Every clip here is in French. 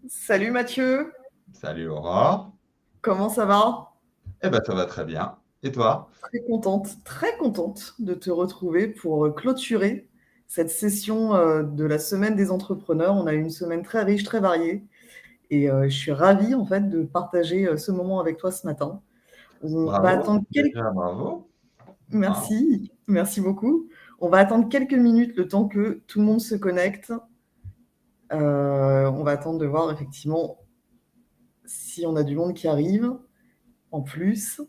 Salut Mathieu, Salut Aurore. comment ça va? Eh ben, ça va très bien. Et toi? Très contente de te retrouver pour clôturer cette session de la semaine des entrepreneurs. On a eu une semaine très riche, très variée et je suis ravie en fait de partager ce moment avec toi ce matin. On va Bravo, attendre quelques... déjà bravo. Ah, Merci, merci beaucoup. On va attendre quelques minutes le temps que tout le monde se connecte. On va attendre de voir effectivement si on a du monde qui arrive en plus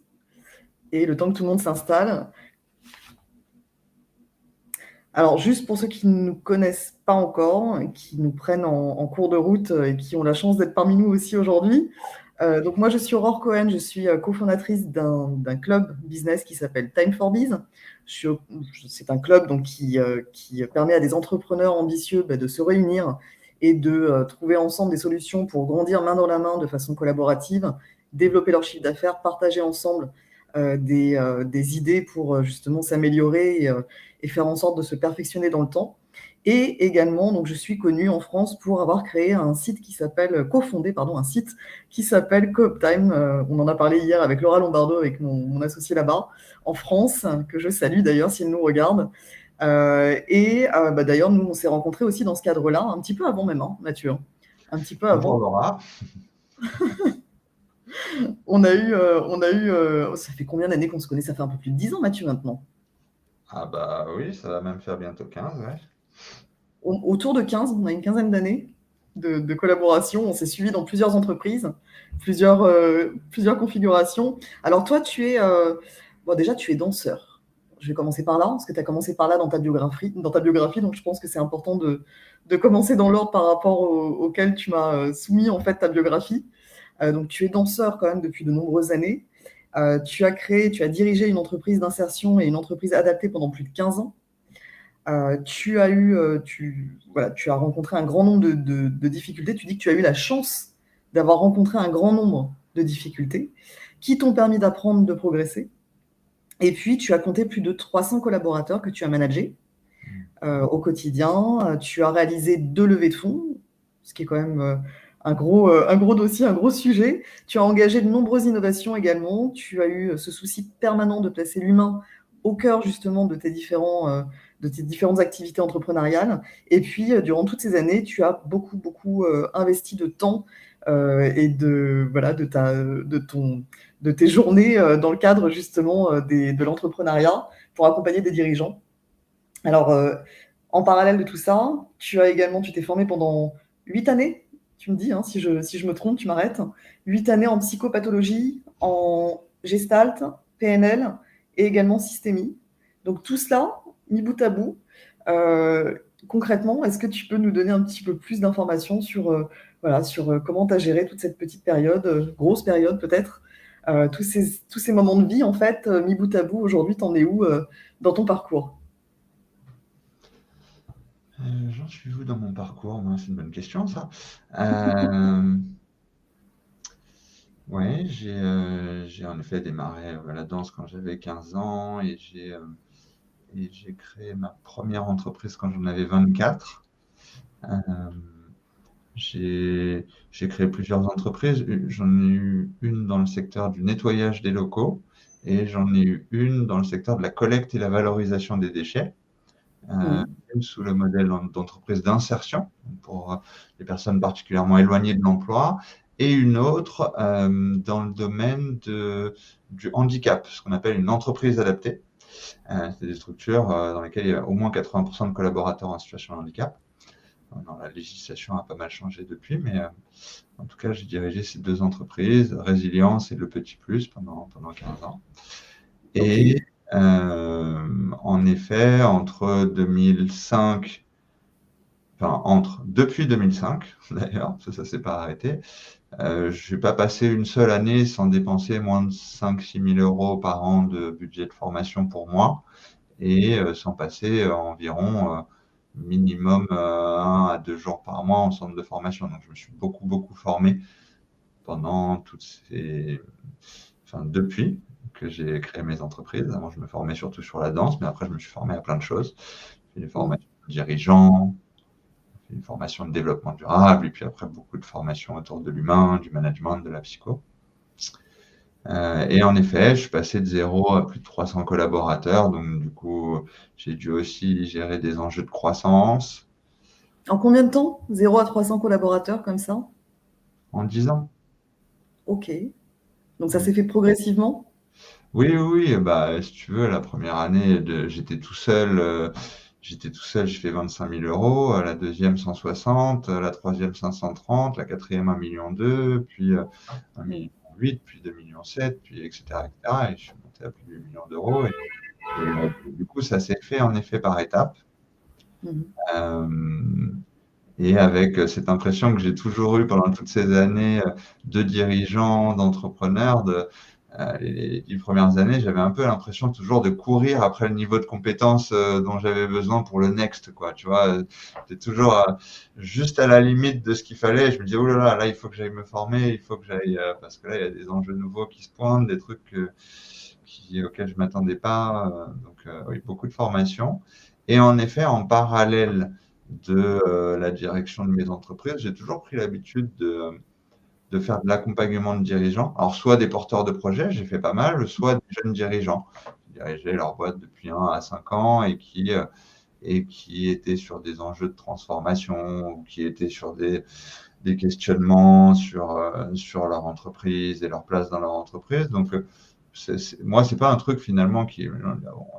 et le temps que tout le monde s'installe. Alors, juste pour ceux qui ne nous connaissent pas encore, qui nous prennent en cours de route et qui ont la chance d'être parmi nous aussi aujourd'hui. Donc, moi, je suis Aurore Cohen, je suis cofondatrice d'un club business qui s'appelle Time for Biz. C'est un club donc, qui permet à des entrepreneurs ambitieux de se réunir et de trouver ensemble des solutions pour grandir main dans la main de façon collaborative, développer leur chiffre d'affaires, partager ensemble des idées pour justement s'améliorer et faire en sorte de se perfectionner dans le temps. Et également, donc, je suis connue en France pour avoir créé un site qui s'appelle, cofondé, pardon, un site qui s'appelle CoopTime. On en a parlé hier avec Laura Lombardo, avec mon associé là-bas, en France, que je salue d'ailleurs s'il nous regarde. D'ailleurs, nous, on s'est rencontrés aussi dans ce cadre-là, un petit peu avant même, hein, Mathieu. Un petit peu bonjour avant. Laura. Ça fait combien d'années qu'on se connaît? Ça fait un peu plus de 10 ans, Mathieu, maintenant. Ah bah oui, ça va même faire bientôt 15, ouais. Autour de 15, on a une quinzaine d'années de collaboration. On s'est suivi dans plusieurs entreprises, plusieurs configurations. Alors toi, bon, déjà, tu es danseur. Je vais commencer par là, parce que tu as commencé par là dans ta biographie, donc je pense que c'est important de commencer dans l'ordre par rapport auquel tu m'as soumis en fait ta biographie. Donc tu es danseur quand même depuis de nombreuses années. Tu as dirigé une entreprise d'insertion et une entreprise adaptée pendant plus de 15 ans. Tu as rencontré un grand nombre de difficultés. Tu dis que tu as eu la chance d'avoir rencontré un grand nombre de difficultés qui t'ont permis d'apprendre, de progresser. Et puis, tu as compté plus de 300 collaborateurs que tu as managés au quotidien. Tu as réalisé 2 levées de fonds, ce qui est quand même un gros dossier, un gros sujet. Tu as engagé de nombreuses innovations également. Tu as eu ce souci permanent de placer l'humain au cœur justement de tes différentes activités entrepreneuriales. Et puis, durant toutes ces années, tu as beaucoup investi de temps voilà, de tes journées dans le cadre justement de l'entrepreneuriat pour accompagner des dirigeants. Alors, en parallèle de tout ça, tu t'es formé pendant 8 années, tu me dis, hein, si je me trompe, tu m'arrêtes. 8 années en psychopathologie, en gestalt, PNL et également systémie. Donc tout cela, mis bout à bout, euh, concrètement, est-ce que tu peux nous donner un petit peu plus d'informations sur, voilà, sur comment tu as géré toute cette petite période, grosse période peut-être, tous ces moments de vie, en fait, mis bout à bout, aujourd'hui, t'en es où dans ton parcours? J'en suis où dans mon parcours? Moi, c'est une bonne question, ça. Euh, ouais, j'ai en effet démarré la danse quand j'avais 15 ans et j'ai créé ma première entreprise quand j'en avais 24. Euh, j'ai créé plusieurs entreprises. J'en ai eu une dans le secteur du nettoyage des locaux et j'en ai eu une dans le secteur de la collecte et la valorisation des déchets, euh, Mhm. une sous le modèle d'entreprise d'insertion pour les personnes particulièrement éloignées de l'emploi et une autre dans le domaine du handicap, ce qu'on appelle une entreprise adaptée. C'est des structures dans lesquelles il y a au moins 80% de collaborateurs en situation de handicap. Non, la législation a pas mal changé depuis, mais en tout cas, j'ai dirigé ces deux entreprises, Résilience et Le Petit Plus, pendant 15 ans. Ok. Et en effet, depuis 2005, d'ailleurs, parce que ça ne s'est pas arrêté, je n'ai pas passé une seule année sans dépenser moins de 5 000 à 6 000 € par an de budget de formation pour moi et sans passer environ minimum 1 à 2 jours par mois en centre de formation. Donc, je me suis beaucoup formé pendant depuis que j'ai créé mes entreprises. Avant, je me formais surtout sur la danse, mais après, je me suis formé à plein de choses. J'ai fait des Mhm. formations de dirigeants, une formation de développement durable, et puis après beaucoup de formations autour de l'humain, du management, de la psycho. Et en effet, je suis passé de 0 à plus de 300 collaborateurs, donc du coup, j'ai dû aussi gérer des enjeux de croissance. En combien de temps? 0 à 300 collaborateurs comme ça? En 10 ans. Ok. Donc ça s'est fait progressivement? Oui, oui, oui, bah, si tu veux, la première année, j'étais tout seul. J'ai fait 25 000 euros. La deuxième, 160. La troisième, 530. La quatrième, 1,2 million. Puis 1,8 million, puis 2,7 millions, puis etc., etc. Et je suis monté à plus de 8 millions d'euros. Et du coup, ça s'est fait en effet par étapes. Mhm. Et avec cette impression que j'ai toujours eue pendant toutes ces années de dirigeant, d'entrepreneur, les 10 premières années, j'avais un peu l'impression toujours de courir après le niveau de compétence dont j'avais besoin pour le next, quoi. Tu vois, j'étais toujours juste à la limite de ce qu'il fallait. Je me disais, oh là là, là, il faut que j'aille me former, il faut que j'aille, parce que là, il y a des enjeux nouveaux qui se pointent, des trucs auxquels je m'attendais pas. Oui, beaucoup de formation. Et en effet, en parallèle de la direction de mes entreprises, j'ai toujours pris l'habitude de faire de l'accompagnement de dirigeants. Alors, soit des porteurs de projets, j'ai fait pas mal, soit des jeunes dirigeants qui dirigeaient leur boîte depuis 1 à 5 ans et qui étaient sur des enjeux de transformation ou qui étaient sur des questionnements sur leur entreprise et leur place dans leur entreprise. Donc, moi, c'est pas un truc finalement qui.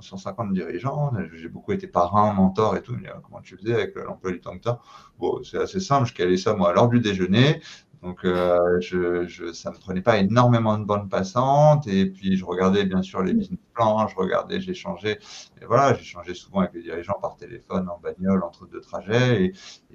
150 dirigeants, j'ai beaucoup été parrain, mentor et tout. Comment tu faisais avec l'emploi du temps que tu as? Bon, c'est assez simple, je calais ça moi à l'heure du déjeuner. Donc, ça me prenait pas énormément de bandes passantes. Et puis, je regardais bien sûr les business plans, j'échangeais. Et voilà, j'échangeais souvent avec les dirigeants par téléphone, en bagnole, entre deux trajets. Et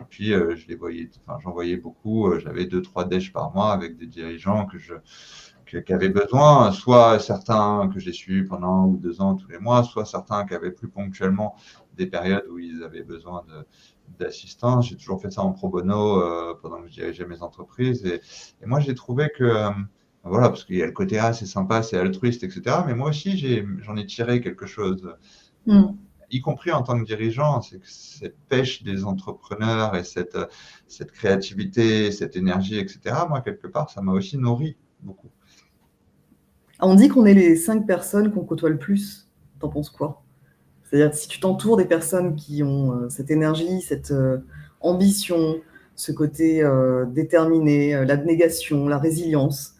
puis, je les voyais, enfin, j'en voyais beaucoup. J'avais 2-3 déj par mois avec des dirigeants qui avaient besoin, soit certains que j'ai suivis pendant 1 ou 2 ans tous les mois, soit certains qui avaient plus ponctuellement des périodes où ils avaient besoin d'assistance. J'ai toujours fait ça en pro bono pendant que je dirigeais mes entreprises. Et moi, j'ai trouvé que, voilà, parce qu'il y a le côté c'est sympa, c'est altruiste, etc. Mais moi aussi, j'en ai tiré quelque chose, y compris en tant que dirigeant. C'est que cette pêche des entrepreneurs et cette créativité, cette énergie, etc., moi, quelque part, ça m'a aussi nourri beaucoup. On dit qu'on est les 5 personnes qu'on côtoie le plus. T'en penses quoi? C'est-à-dire, si tu t'entoures des personnes qui ont cette énergie, cette ambition, ce côté déterminé, l'abnégation, la résilience,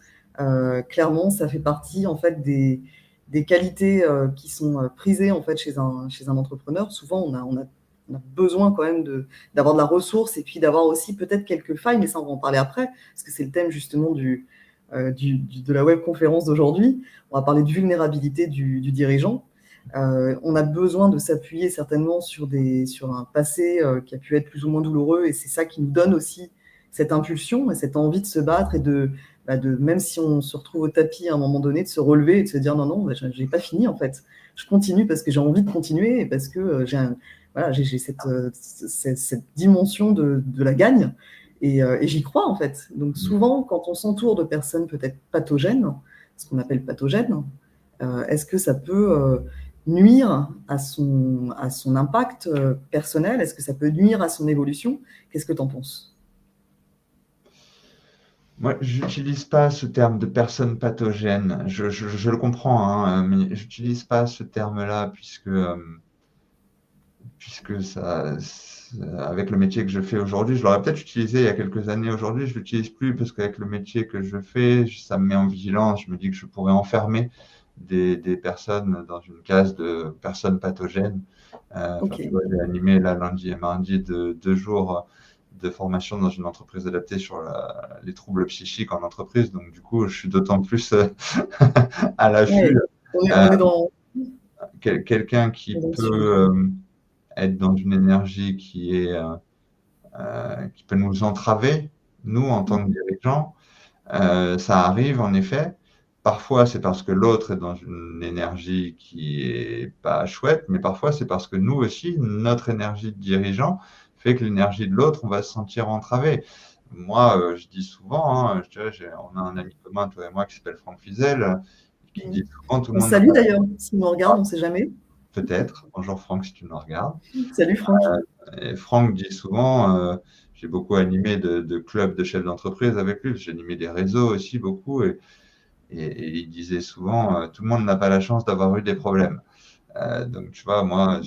clairement, ça fait partie en fait des qualités qui sont prisées en fait chez un entrepreneur. Souvent, on a besoin quand même d'avoir de la ressource et puis d'avoir aussi peut-être quelques failles, mais ça, on va en parler après, parce que c'est le thème justement de la webconférence d'aujourd'hui. On va parler de vulnérabilité du dirigeant. On a besoin de s'appuyer certainement sur un passé qui a pu être plus ou moins douloureux, et c'est ça qui nous donne aussi cette impulsion et cette envie de se battre et même si on se retrouve au tapis à un moment donné, de se relever et de se dire non, j'ai pas fini en fait. Je continue parce que j'ai envie de continuer et parce que j'ai cette dimension de la gagne et j'y crois en fait. Donc souvent, quand on s'entoure de personnes peut-être pathogènes, ce qu'on appelle pathogènes, est-ce que ça peut nuire à son impact personnel? Est-ce que ça peut nuire à son évolution? Qu'est-ce que tu en penses? Moi, j'utilise pas ce terme de personne pathogène. Je le comprends, hein, mais j'utilise pas ce terme-là puisque avec le métier que je fais aujourd'hui, je l'aurais peut-être utilisé il y a quelques années. Aujourd'hui, je l'utilise plus parce qu'avec le métier que je fais, ça me met en vigilance. Je me dis que je pourrais enfermer des personnes dans une case de personnes pathogènes. Ok. Tu vois, j'ai animé là lundi et mardi 2 jours de formation dans une entreprise adaptée sur les troubles psychiques en entreprise. Donc, du coup, je suis d'autant plus à l'affût. Ouais, on est dans Quelqu'un qui le sujet. peut être dans une énergie qui peut nous entraver, nous, en tant que dirigeants. Ça arrive, en effet. Parfois, c'est parce que l'autre est dans une énergie qui est pas chouette, mais parfois, c'est parce que nous aussi, notre énergie de dirigeant fait que l'énergie de l'autre, on va se sentir entravé. Moi, je dis souvent, hein, on a un ami commun, toi et moi, qui s'appelle Franck Fizel, qui dit souvent tout le On monde salue d'ailleurs, s'il nous regarde, on ne sait jamais. peut-être. Bonjour Franck, si tu nous regardes. Salut Franck. Et Franck dit souvent, j'ai beaucoup animé de clubs de chefs d'entreprise avec lui, j'ai animé des réseaux aussi beaucoup, et il disait souvent, tout le monde n'a pas la chance d'avoir eu des problèmes. Donc, tu vois, moi,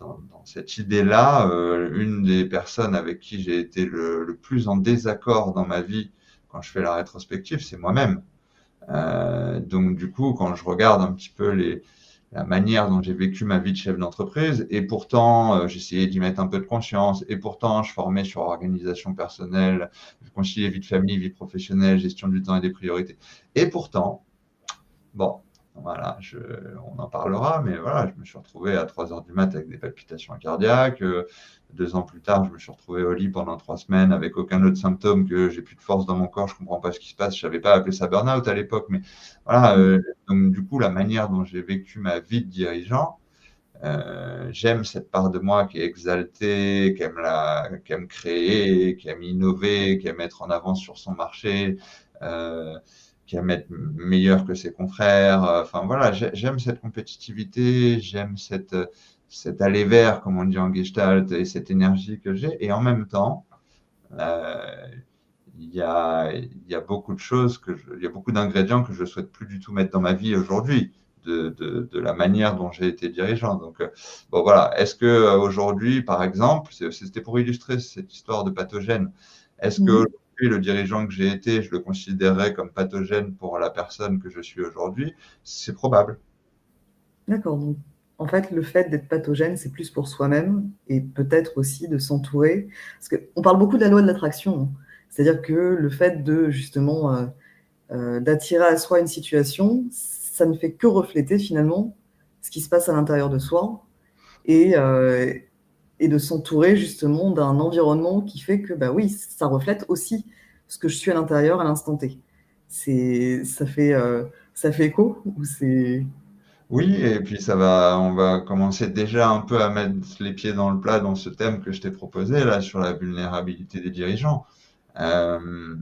dans cette idée-là, une des personnes avec qui j'ai été le plus en désaccord dans ma vie quand je fais la rétrospective, c'est moi-même. Donc, du coup, quand je regarde un petit peu la manière dont j'ai vécu ma vie de chef d'entreprise, et pourtant, j'essayais d'y mettre un peu de conscience, et pourtant, je formais sur organisation personnelle, je conciliais vie de famille, vie professionnelle, gestion du temps et des priorités. Et pourtant, bon, voilà, on en parlera, mais voilà, je me suis retrouvé à 3 heures du mat avec des palpitations cardiaques. 2 ans plus tard, je me suis retrouvé au lit pendant 3 semaines avec aucun autre symptôme, que j'ai plus de force dans mon corps, je comprends pas ce qui se passe. Je savais pas appeler ça burn-out à l'époque, mais voilà. Donc du coup, la manière dont j'ai vécu ma vie de dirigeant, j'aime cette part de moi qui est exaltée, qui aime créer, qui aime innover, qui aime être en avance sur son marché. Qui aime être meilleur que ses confrères. Enfin voilà, j'aime cette compétitivité, j'aime cet aller vers, comme on dit en Gestalt, et cette énergie que j'ai. Et en même temps, euh, il y a beaucoup de choses il y a beaucoup d'ingrédients que je souhaite plus du tout mettre dans ma vie aujourd'hui. De la manière dont j'ai été dirigeant. Donc, bon, voilà. Est-ce que aujourd'hui, par exemple, c'était pour illustrer cette histoire de pathogène, est-ce que Mhm. aujourd'hui, le dirigeant que j'ai été, je le considérerais comme pathogène pour la personne que je suis aujourd'hui? C'est probable. D'accord. Donc, en fait, le fait d'être pathogène, c'est plus pour soi-même et peut-être aussi de s'entourer. Parce qu'on parle beaucoup de la loi de l'attraction, hein. C'est-à-dire que le fait de justement d'attirer à soi une situation, ça ne fait que refléter finalement ce qui se passe à l'intérieur de soi et, euh, et de s'entourer justement d'un environnement qui fait que, bah oui, ça reflète aussi ce que je suis à l'intérieur à l'instant T. Ça fait écho ou c'est... Oui, et puis on va commencer déjà un peu à mettre les pieds dans le plat dans ce thème que je t'ai proposé là sur la vulnérabilité des dirigeants. Euh,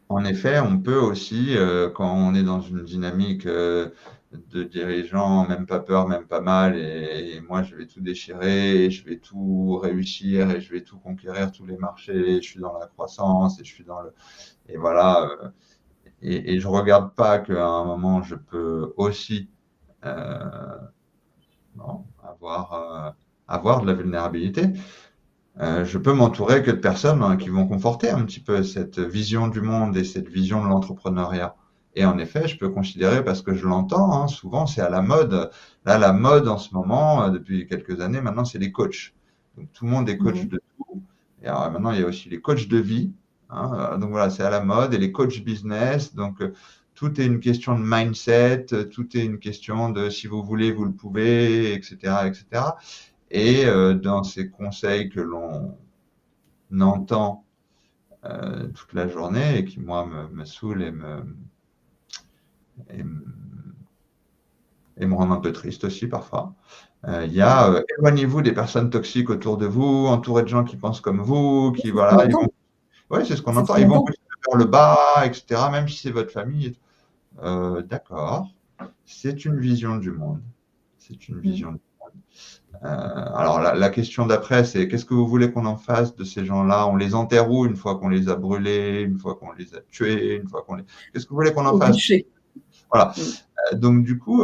En effet, on peut aussi, quand on est dans une dynamique de dirigeant, même pas peur, même pas mal, et moi je vais tout déchirer, et je vais tout réussir, et je vais tout conquérir, tous les marchés, je suis dans la croissance, et je suis dans le... Et voilà, et je regarde pas qu'à un moment je peux aussi euh, non, avoir de la vulnérabilité. Je peux m'entourer que de personnes qui vont conforter un petit peu cette vision du monde et cette vision de l'entrepreneuriat. Et en effet, je peux considérer, parce que je l'entends, hein, souvent c'est à la mode. Là, la mode en ce moment, depuis quelques années, maintenant, c'est les coachs. Donc tout le monde est coach Mhm. de tout. Et alors, maintenant, il y a aussi les coachs de vie, hein. Donc voilà, c'est à la mode. Et les coachs business. Donc tout est une question de mindset, tout est une question de si vous voulez, vous le pouvez, etc., etc. Et dans ces conseils que l'on entend toute la journée et qui, moi, me saoulent et me, et me rendent un peu triste aussi parfois, il y a éloignez-vous des personnes toxiques autour de vous, entourez de gens qui pensent comme vous, qui, C'est ce qu'on voilà, entend. ouais, c'est ce qu'on C'est ce entend, qu'on ils vont entend. vous tirer vers le bas, etc., même si c'est votre famille. D'accord, c'est une vision du monde. C'est une Mhm. vision du monde. Alors, la question d'après, c'est qu'est-ce que vous voulez qu'on en fasse de ces gens-là? On les enterre où une fois qu'on les a brûlés, une fois qu'on les a tués, une fois qu'on les... Qu'est-ce que vous voulez qu'on en Au fasse? bûcher. Voilà. Mhm. Donc, du coup,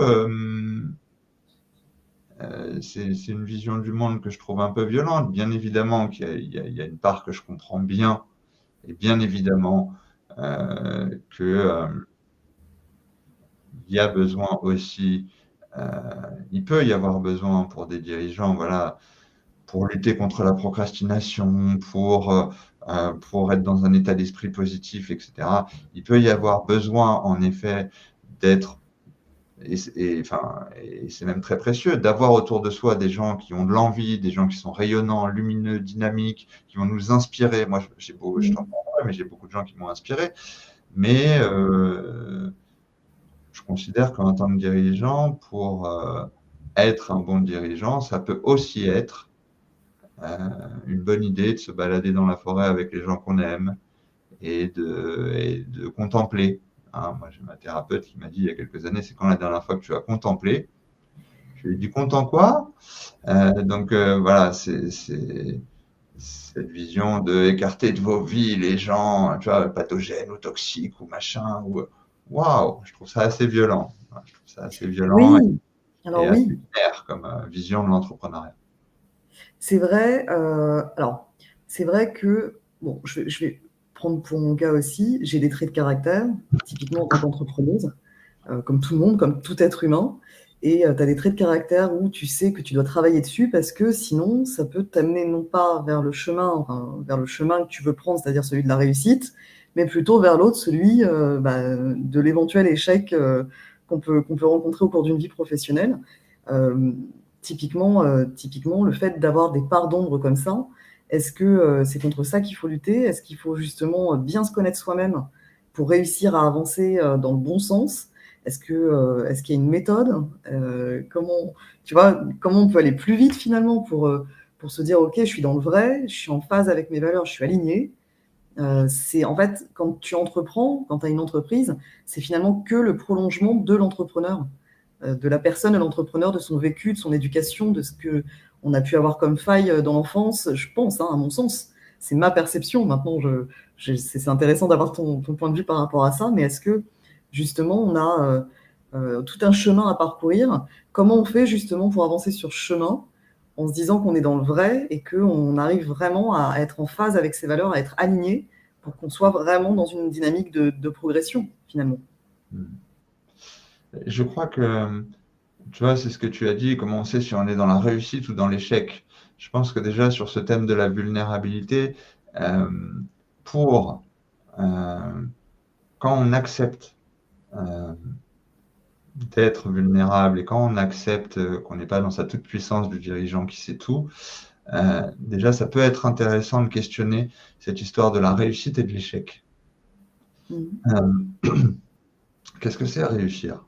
c'est une vision du monde que je trouve un peu violente. Bien évidemment qu'il y a une part que je comprends bien, et bien évidemment que il y a besoin aussi, il peut y avoir besoin pour des dirigeants, voilà, pour lutter contre la procrastination, pour être dans un état d'esprit positif, etc. Il peut y avoir besoin, en effet, d'être, enfin, et c'est même très précieux, d'avoir autour de soi des gens qui ont de l'envie, des gens qui sont rayonnants, lumineux, dynamiques, qui vont nous inspirer. Moi, je t'en Mhm. parle, mais j'ai beaucoup de gens qui m'ont inspiré. Mais je considère qu'en tant que dirigeant, pour être un bon dirigeant, ça peut aussi être une bonne idée de se balader dans la forêt avec les gens qu'on aime et de contempler. Hein, moi, j'ai ma thérapeute qui m'a dit il y a quelques années, c'est quand la dernière fois que tu as contemplé. Je lui ai dit content quoi? Donc voilà, c'est cette vision de écarter de vos vies les gens, tu vois, pathogènes ou toxiques ou machin. Ou waouh, je trouve ça assez violent. Ouais, je trouve ça assez violent Oui, alors et assez oui, clair comme vision de l'entrepreneuriat. c'est vrai. Alors, c'est vrai que, bon, je vais prendre pour mon cas aussi, j'ai des traits de caractère, typiquement en tant qu'entrepreneuse, comme tout le monde, comme tout être humain. Et tu as des traits de caractère où tu sais que tu dois travailler dessus parce que sinon, ça peut t'amener non pas vers le chemin, enfin, vers le chemin que tu veux prendre, c'est-à-dire celui de la réussite, mais plutôt vers l'autre, celui de l'éventuel échec qu'on peut rencontrer au cours d'une vie professionnelle. Euh, typiquement, le fait d'avoir des parts d'ombre comme ça, est-ce que c'est contre ça qu'il faut lutter? Est-ce qu'il faut justement bien se connaître soi-même pour réussir à avancer dans le bon sens? Est-ce qu'il y a une méthode? Tu vois, comment on peut aller plus vite finalement pour se dire, OK, je suis dans le vrai, je suis en phase avec mes valeurs, je suis aligné. C'est en fait, quand tu entreprends, quand tu as une entreprise, c'est finalement que le prolongement de l'entrepreneur, de la personne, de l'entrepreneur, de son vécu, de son éducation, de ce que on a pu avoir comme faille dans l'enfance, je pense, hein, à mon sens. C'est ma perception. Maintenant, c'est intéressant d'avoir ton point de vue par rapport à ça, mais est-ce que justement, on a tout un chemin à parcourir? Comment on fait justement pour avancer sur ce chemin en se disant qu'on est dans le vrai et qu'on arrive vraiment à être en phase avec ses valeurs, à être aligné pour qu'on soit vraiment dans une dynamique de progression, finalement. Je crois que, tu vois, c'est ce que tu as dit, comment on sait si on est dans la réussite ou dans l'échec. Je pense que déjà sur ce thème de la vulnérabilité, euh, pour euh, quand on accepte euh, d'être vulnérable et quand on accepte qu'on n'est pas dans sa toute-puissance du dirigeant qui sait tout, déjà ça peut être intéressant de questionner cette histoire de la réussite et de l'échec. Mhm. Qu'est-ce que c'est réussir?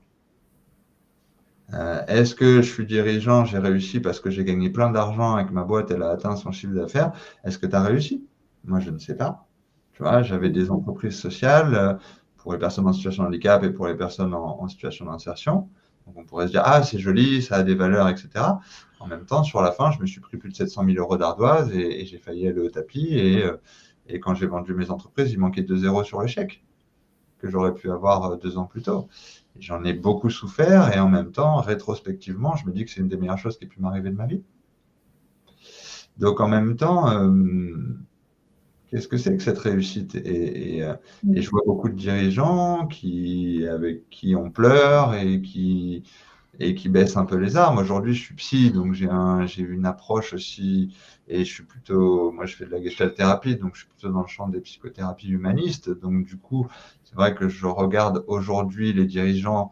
Est-ce que je suis dirigeant, j'ai réussi parce que j'ai gagné plein d'argent et que ma boîte elle a atteint son chiffre d'affaires? Est-ce que tu as réussi? Moi, je ne sais pas. Tu vois, j'avais des entreprises sociales pour les personnes en situation de handicap et pour les personnes en situation d'insertion. Donc, on pourrait se dire, ah, c'est joli, ça a des valeurs, etc. En même temps, sur la fin, je me suis pris plus de 700 000 euros d'ardoise et j'ai failli aller au tapis. Et quand j'ai vendu mes entreprises, il manquait 2 zéros sur le chèque que j'aurais pu avoir 2 ans plus tôt. J'en ai beaucoup souffert et en même temps, rétrospectivement, je me dis que c'est une des meilleures choses qui ait pu m'arriver de ma vie. Donc en même temps, qu'est-ce que c'est que cette réussite? Et je vois beaucoup de dirigeants avec qui on pleure et qui baissent un peu les armes. Aujourd'hui, je suis psy, donc j'ai une approche aussi, et je suis plutôt, moi je fais de la gestalt thérapie, donc je suis plutôt dans le champ des psychothérapies humanistes. Donc du coup, c'est vrai que je regarde aujourd'hui les dirigeants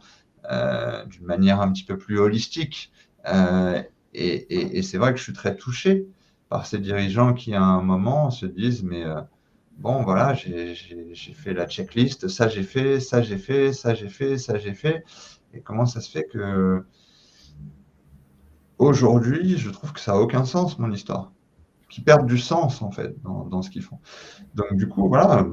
d'une manière un petit peu plus holistique. Euh, et c'est vrai que je suis très touché par ces dirigeants qui, à un moment, se disent, mais bon, voilà, j'ai fait la checklist, ça j'ai fait, ça j'ai fait, ça j'ai fait, ça j'ai fait. Et comment ça se fait que aujourd'hui, je trouve que ça n'a aucun sens, mon histoire, qu'ils perdent du sens, en fait, dans ce qu'ils font. Donc, du coup, voilà,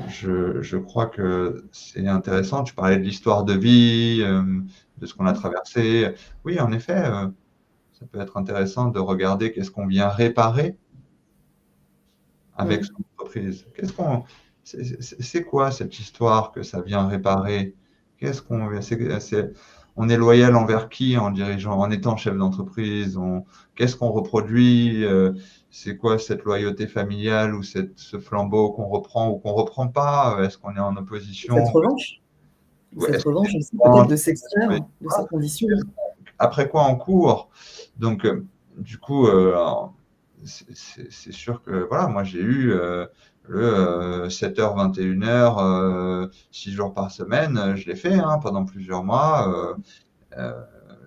je crois que c'est intéressant. Tu parlais de l'histoire de vie, de ce qu'on a traversé. Oui, en effet, ça peut être intéressant de regarder qu'est-ce qu'on vient réparer avec Mhm. son entreprise. C'est quoi cette histoire que ça vient réparer? Qu'est-ce qu'on, on est loyal envers qui en dirigeant, en étant chef d'entreprise? Qu'est-ce qu'on reproduit? C'est quoi cette loyauté familiale ou ce flambeau qu'on reprend ou qu'on reprend pas? Est-ce qu'on est en Cette opposition? revanche, Ouais, cette est-ce qu'on revanche aussi, peut-être pense- de s'extraire de ces conditions. après quoi on court? Donc, du coup, c'est sûr que voilà, moi j'ai eu le 7h, 21h, 6 jours par semaine, je l'ai fait hein, pendant plusieurs mois. Euh,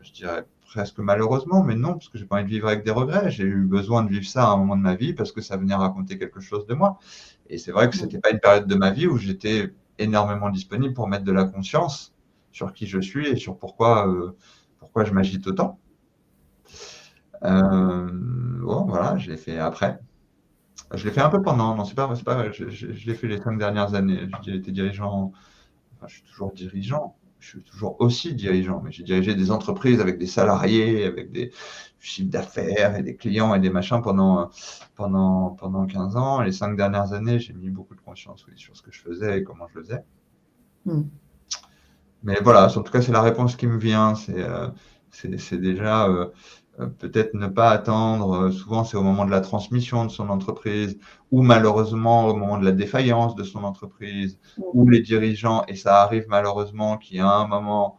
je dirais presque malheureusement, mais non, parce que j'ai pas envie de vivre avec des regrets. J'ai eu besoin de vivre ça à un moment de ma vie parce que ça venait raconter quelque chose de moi. Et c'est vrai que c'était Mhm. pas une période de ma vie où j'étais énormément disponible pour mettre de la conscience sur qui je suis et sur pourquoi je m'agite autant. Bon, voilà, je l'ai fait après. Je l'ai fait un peu pendant, non, c'est pas vrai, je l'ai fait les 5 dernières années. J'ai été dirigeant, enfin, je suis toujours dirigeant. je suis toujours aussi dirigeant, mais j'ai dirigé des entreprises avec des salariés, avec des chiffres d'affaires et des clients et des machins pendant 15 ans. Les 5 dernières années, j'ai mis beaucoup de conscience, oui, sur ce que je faisais et comment je le faisais. Mais voilà, en tout cas, c'est la réponse qui me vient. C'est déjà peut-être ne pas attendre. Souvent, c'est au moment de la transmission de son entreprise ou malheureusement au moment de la défaillance de son entreprise où les dirigeants, et ça arrive malheureusement, qui à un moment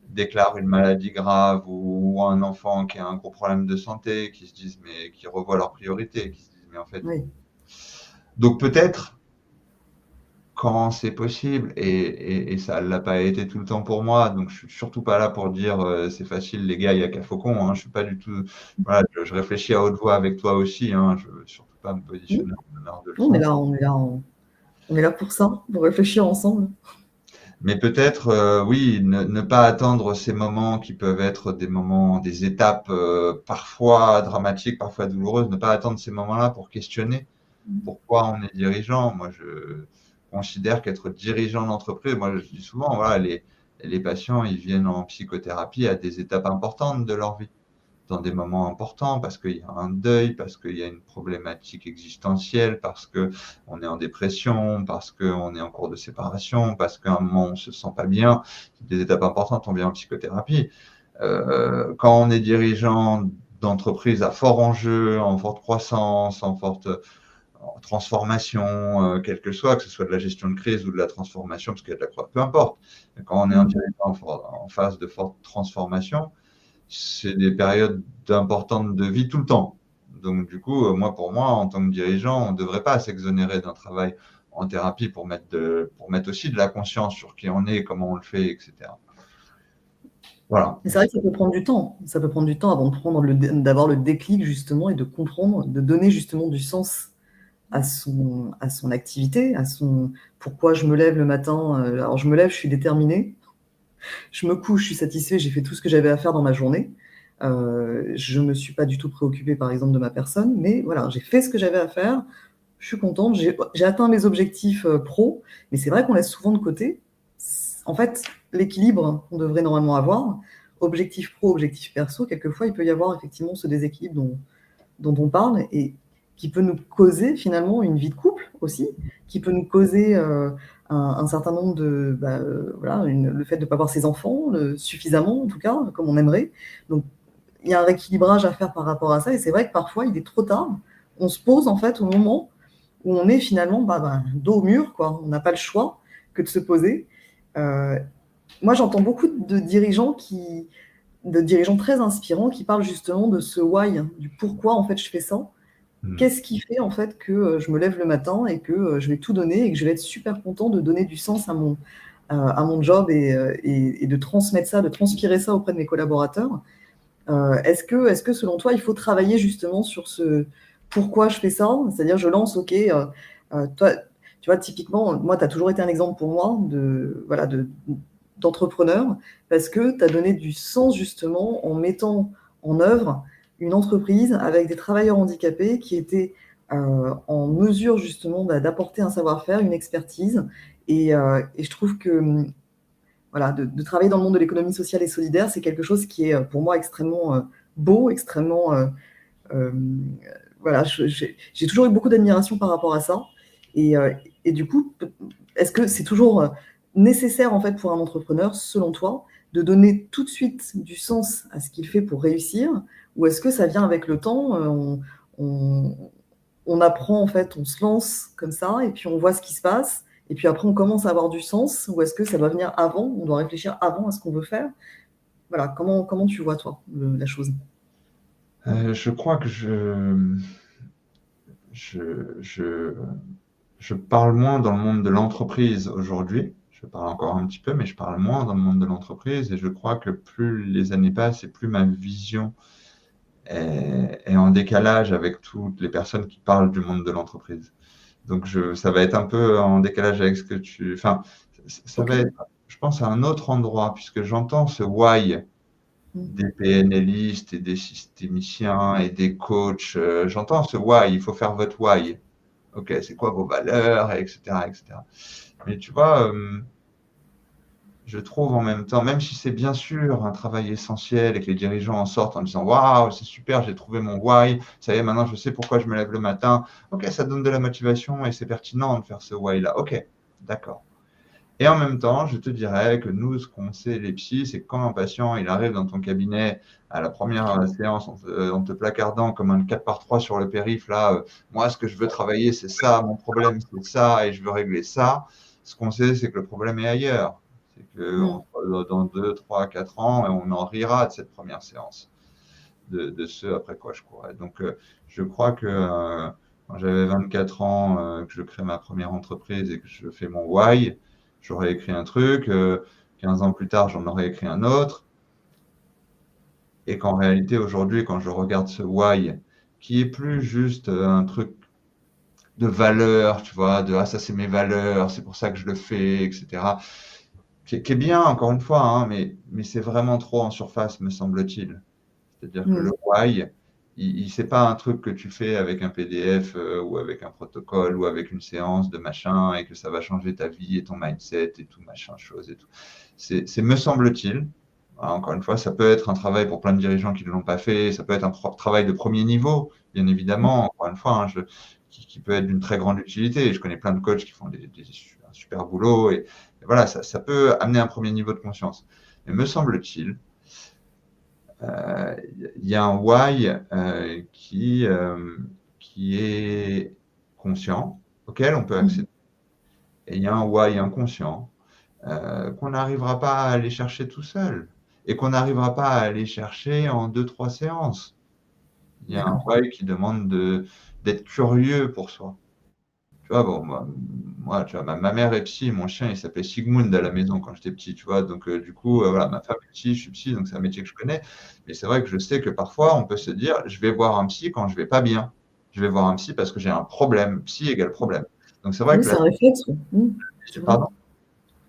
déclarent une maladie grave ou un enfant qui a un gros problème de santé, qui se disent, mais qui revoient leurs priorités, qui se disent, mais en fait. Oui. Donc peut-être quand c'est possible, et ça ne l'a pas été tout le temps pour moi, donc je suis surtout pas là pour dire c'est facile les gars, il n'y a qu'à Faucon, hein, je suis pas du tout, voilà, je réfléchis à haute voix avec toi aussi, hein, je veux surtout pas me positionner en meneur de leçon. On est là pour ça, pour réfléchir ensemble. Mais peut-être, oui, ne pas attendre ces moments qui peuvent être des moments, des étapes parfois dramatiques, parfois douloureuses, ne pas attendre ces moments-là pour questionner pourquoi on est dirigeant. Moi, je considère qu'être dirigeant d'entreprise, moi, je dis souvent, voilà, les patients, ils viennent en psychothérapie à des étapes importantes de leur vie, dans des moments importants, parce qu'il y a un deuil, parce qu'il y a une problématique existentielle, parce qu'on est en dépression, parce qu'on est en cours de séparation, parce qu'à un moment on se sent pas bien. Des étapes importantes, on vient en psychothérapie. Quand on est dirigeant d'entreprise à fort enjeu, en forte croissance, en forte transformation, quelle que ce soit de la gestion de crise ou de la transformation, parce qu'il y a de la peu importe. Quand on est un dirigeant en phase de forte transformation, c'est des périodes importantes de vie tout le temps. Donc, du coup, pour moi, en tant que dirigeant, on ne devrait pas s'exonérer d'un travail en thérapie pour mettre aussi de la conscience sur qui on est, comment on le fait, etc. Voilà. Mais c'est vrai que ça peut prendre du temps. Ça peut prendre du temps avant d'avoir le déclic, justement, et de comprendre, de donner justement du sens à son activité, à son pourquoi je me lève le matin. Alors, je me lève, je suis déterminée. Je me couche, je suis satisfait, j'ai fait tout ce que j'avais à faire dans ma journée. Je ne me suis pas du tout préoccupée, par exemple, de ma personne, mais voilà, j'ai fait ce que j'avais à faire, je suis contente, j'ai atteint mes objectifs pro, mais c'est vrai qu'on laisse souvent de côté, en fait, l'équilibre qu'on devrait normalement avoir, objectif pro, objectif perso, quelquefois, il peut y avoir effectivement ce déséquilibre dont on parle, et qui peut nous causer finalement une vie de couple aussi, qui peut nous causer un certain nombre de... voilà, le fait de ne pas voir ses enfants suffisamment, en tout cas, comme on aimerait. Donc, il y a un rééquilibrage à faire par rapport à ça, et c'est vrai que parfois, il est trop tard. On se pose, en fait, au moment où on est finalement dos au mur, quoi. On n'a pas le choix que de se poser. Moi, j'entends beaucoup de dirigeants très inspirants qui parlent justement de ce why, du pourquoi, en fait, je fais ça. Qu'est-ce qui fait en fait que je me lève le matin et que je vais tout donner et que je vais être super content de donner du sens à mon job et de transmettre ça, de transpirer ça auprès de mes collaborateurs. Est-ce que selon toi, il faut travailler justement sur ce pourquoi je fais ça? C'est-à-dire, je lance, ok, toi, tu vois, typiquement, moi, tu as toujours été un exemple pour moi d'entrepreneur parce que tu as donné du sens justement en mettant en œuvre une entreprise avec des travailleurs handicapés qui étaient en mesure justement d'apporter un savoir-faire, une expertise. Et je trouve que voilà, de travailler dans le monde de l'économie sociale et solidaire, c'est quelque chose qui est pour moi extrêmement beau, extrêmement... voilà, j'ai toujours eu beaucoup d'admiration par rapport à ça. Et du coup, est-ce que c'est toujours nécessaire en fait pour un entrepreneur, selon toi, de donner tout de suite du sens à ce qu'il fait pour réussir, ou est-ce que ça vient avec le temps, on apprend en fait, on se lance comme ça et puis on voit ce qui se passe et puis après on commence à avoir du sens, ou est-ce que ça doit venir avant, on doit réfléchir avant à ce qu'on veut faire? Voilà, comment tu vois toi la chose? Je crois que je parle moins dans le monde de l'entreprise aujourd'hui. Je parle encore un petit peu, mais je parle moins dans le monde de l'entreprise. Et je crois que plus les années passent et plus ma vision est en décalage avec toutes les personnes qui parlent du monde de l'entreprise. Donc, ça va être un peu en décalage avec ce que tu... Enfin, ça va être, je pense, à un autre endroit, puisque j'entends ce why des PNListes et des systémiciens et des coachs. J'entends ce why, il faut faire votre why. Ok, c'est quoi vos valeurs, etc., etc. Mais tu vois, je trouve en même temps, même si c'est bien sûr un travail essentiel et que les dirigeants en sortent en disant waouh, c'est super, j'ai trouvé mon why, ça y est, maintenant je sais pourquoi je me lève le matin. Ok, ça donne de la motivation et c'est pertinent de faire ce why-là. Ok, d'accord. Et en même temps, je te dirais que nous, ce qu'on sait, les psys, c'est que quand un patient il arrive dans ton cabinet à la première séance en te placardant comme un 4x3 sur le périph', là, moi, ce que je veux travailler, c'est ça, mon problème, c'est ça, et je veux régler ça. Ce qu'on sait, c'est que le problème est ailleurs. C'est que dans 2, 3, 4 ans, on en rira de cette première séance, de ce après quoi je courais. Donc, je crois que quand j'avais 24 ans, que je crée ma première entreprise et que je fais mon why, j'aurais écrit un truc, 15 ans plus tard, j'en aurais écrit un autre. Et qu'en réalité, aujourd'hui, quand je regarde ce why, qui est plus juste un truc de valeur, tu vois, de ah, ça c'est mes valeurs, c'est pour ça que je le fais, etc. Qui est bien, encore une fois, hein, mais c'est vraiment trop en surface, me semble-t-il. C'est-à-dire que le why, c'est pas un truc que tu fais avec un PDF ou avec un protocole ou avec une séance de machin et que ça va changer ta vie et ton mindset et tout, machin, chose et tout. C'est me semble-t-il, encore une fois, ça peut être un travail pour plein de dirigeants qui ne l'ont pas fait, ça peut être un travail de premier niveau, bien évidemment, encore une fois, hein, qui peut être d'une très grande utilité. Je connais plein de coachs qui font un super boulot et voilà, ça peut amener un premier niveau de conscience. Mais me semble-t-il, il y a un why qui est conscient, auquel on peut accéder. Et il y a un why inconscient qu'on n'arrivera pas à aller chercher tout seul et qu'on n'arrivera pas à aller chercher en 2-3 séances. Il y a un why qui demande d'être curieux pour soi. Tu vois, bon, moi tu vois, ma mère est psy, mon chien, il s'appelait Sigmund à la maison quand j'étais petit, tu vois. Donc, du coup, voilà, ma femme est psy, je suis psy, donc c'est un métier que je connais. Mais c'est vrai que je sais que parfois, on peut se dire, je vais voir un psy quand je vais pas bien. Je vais voir un psy parce que j'ai un problème. Psy égale problème. Donc, c'est vrai Oui, que c'est un réflexe. C'est vrai. pardon?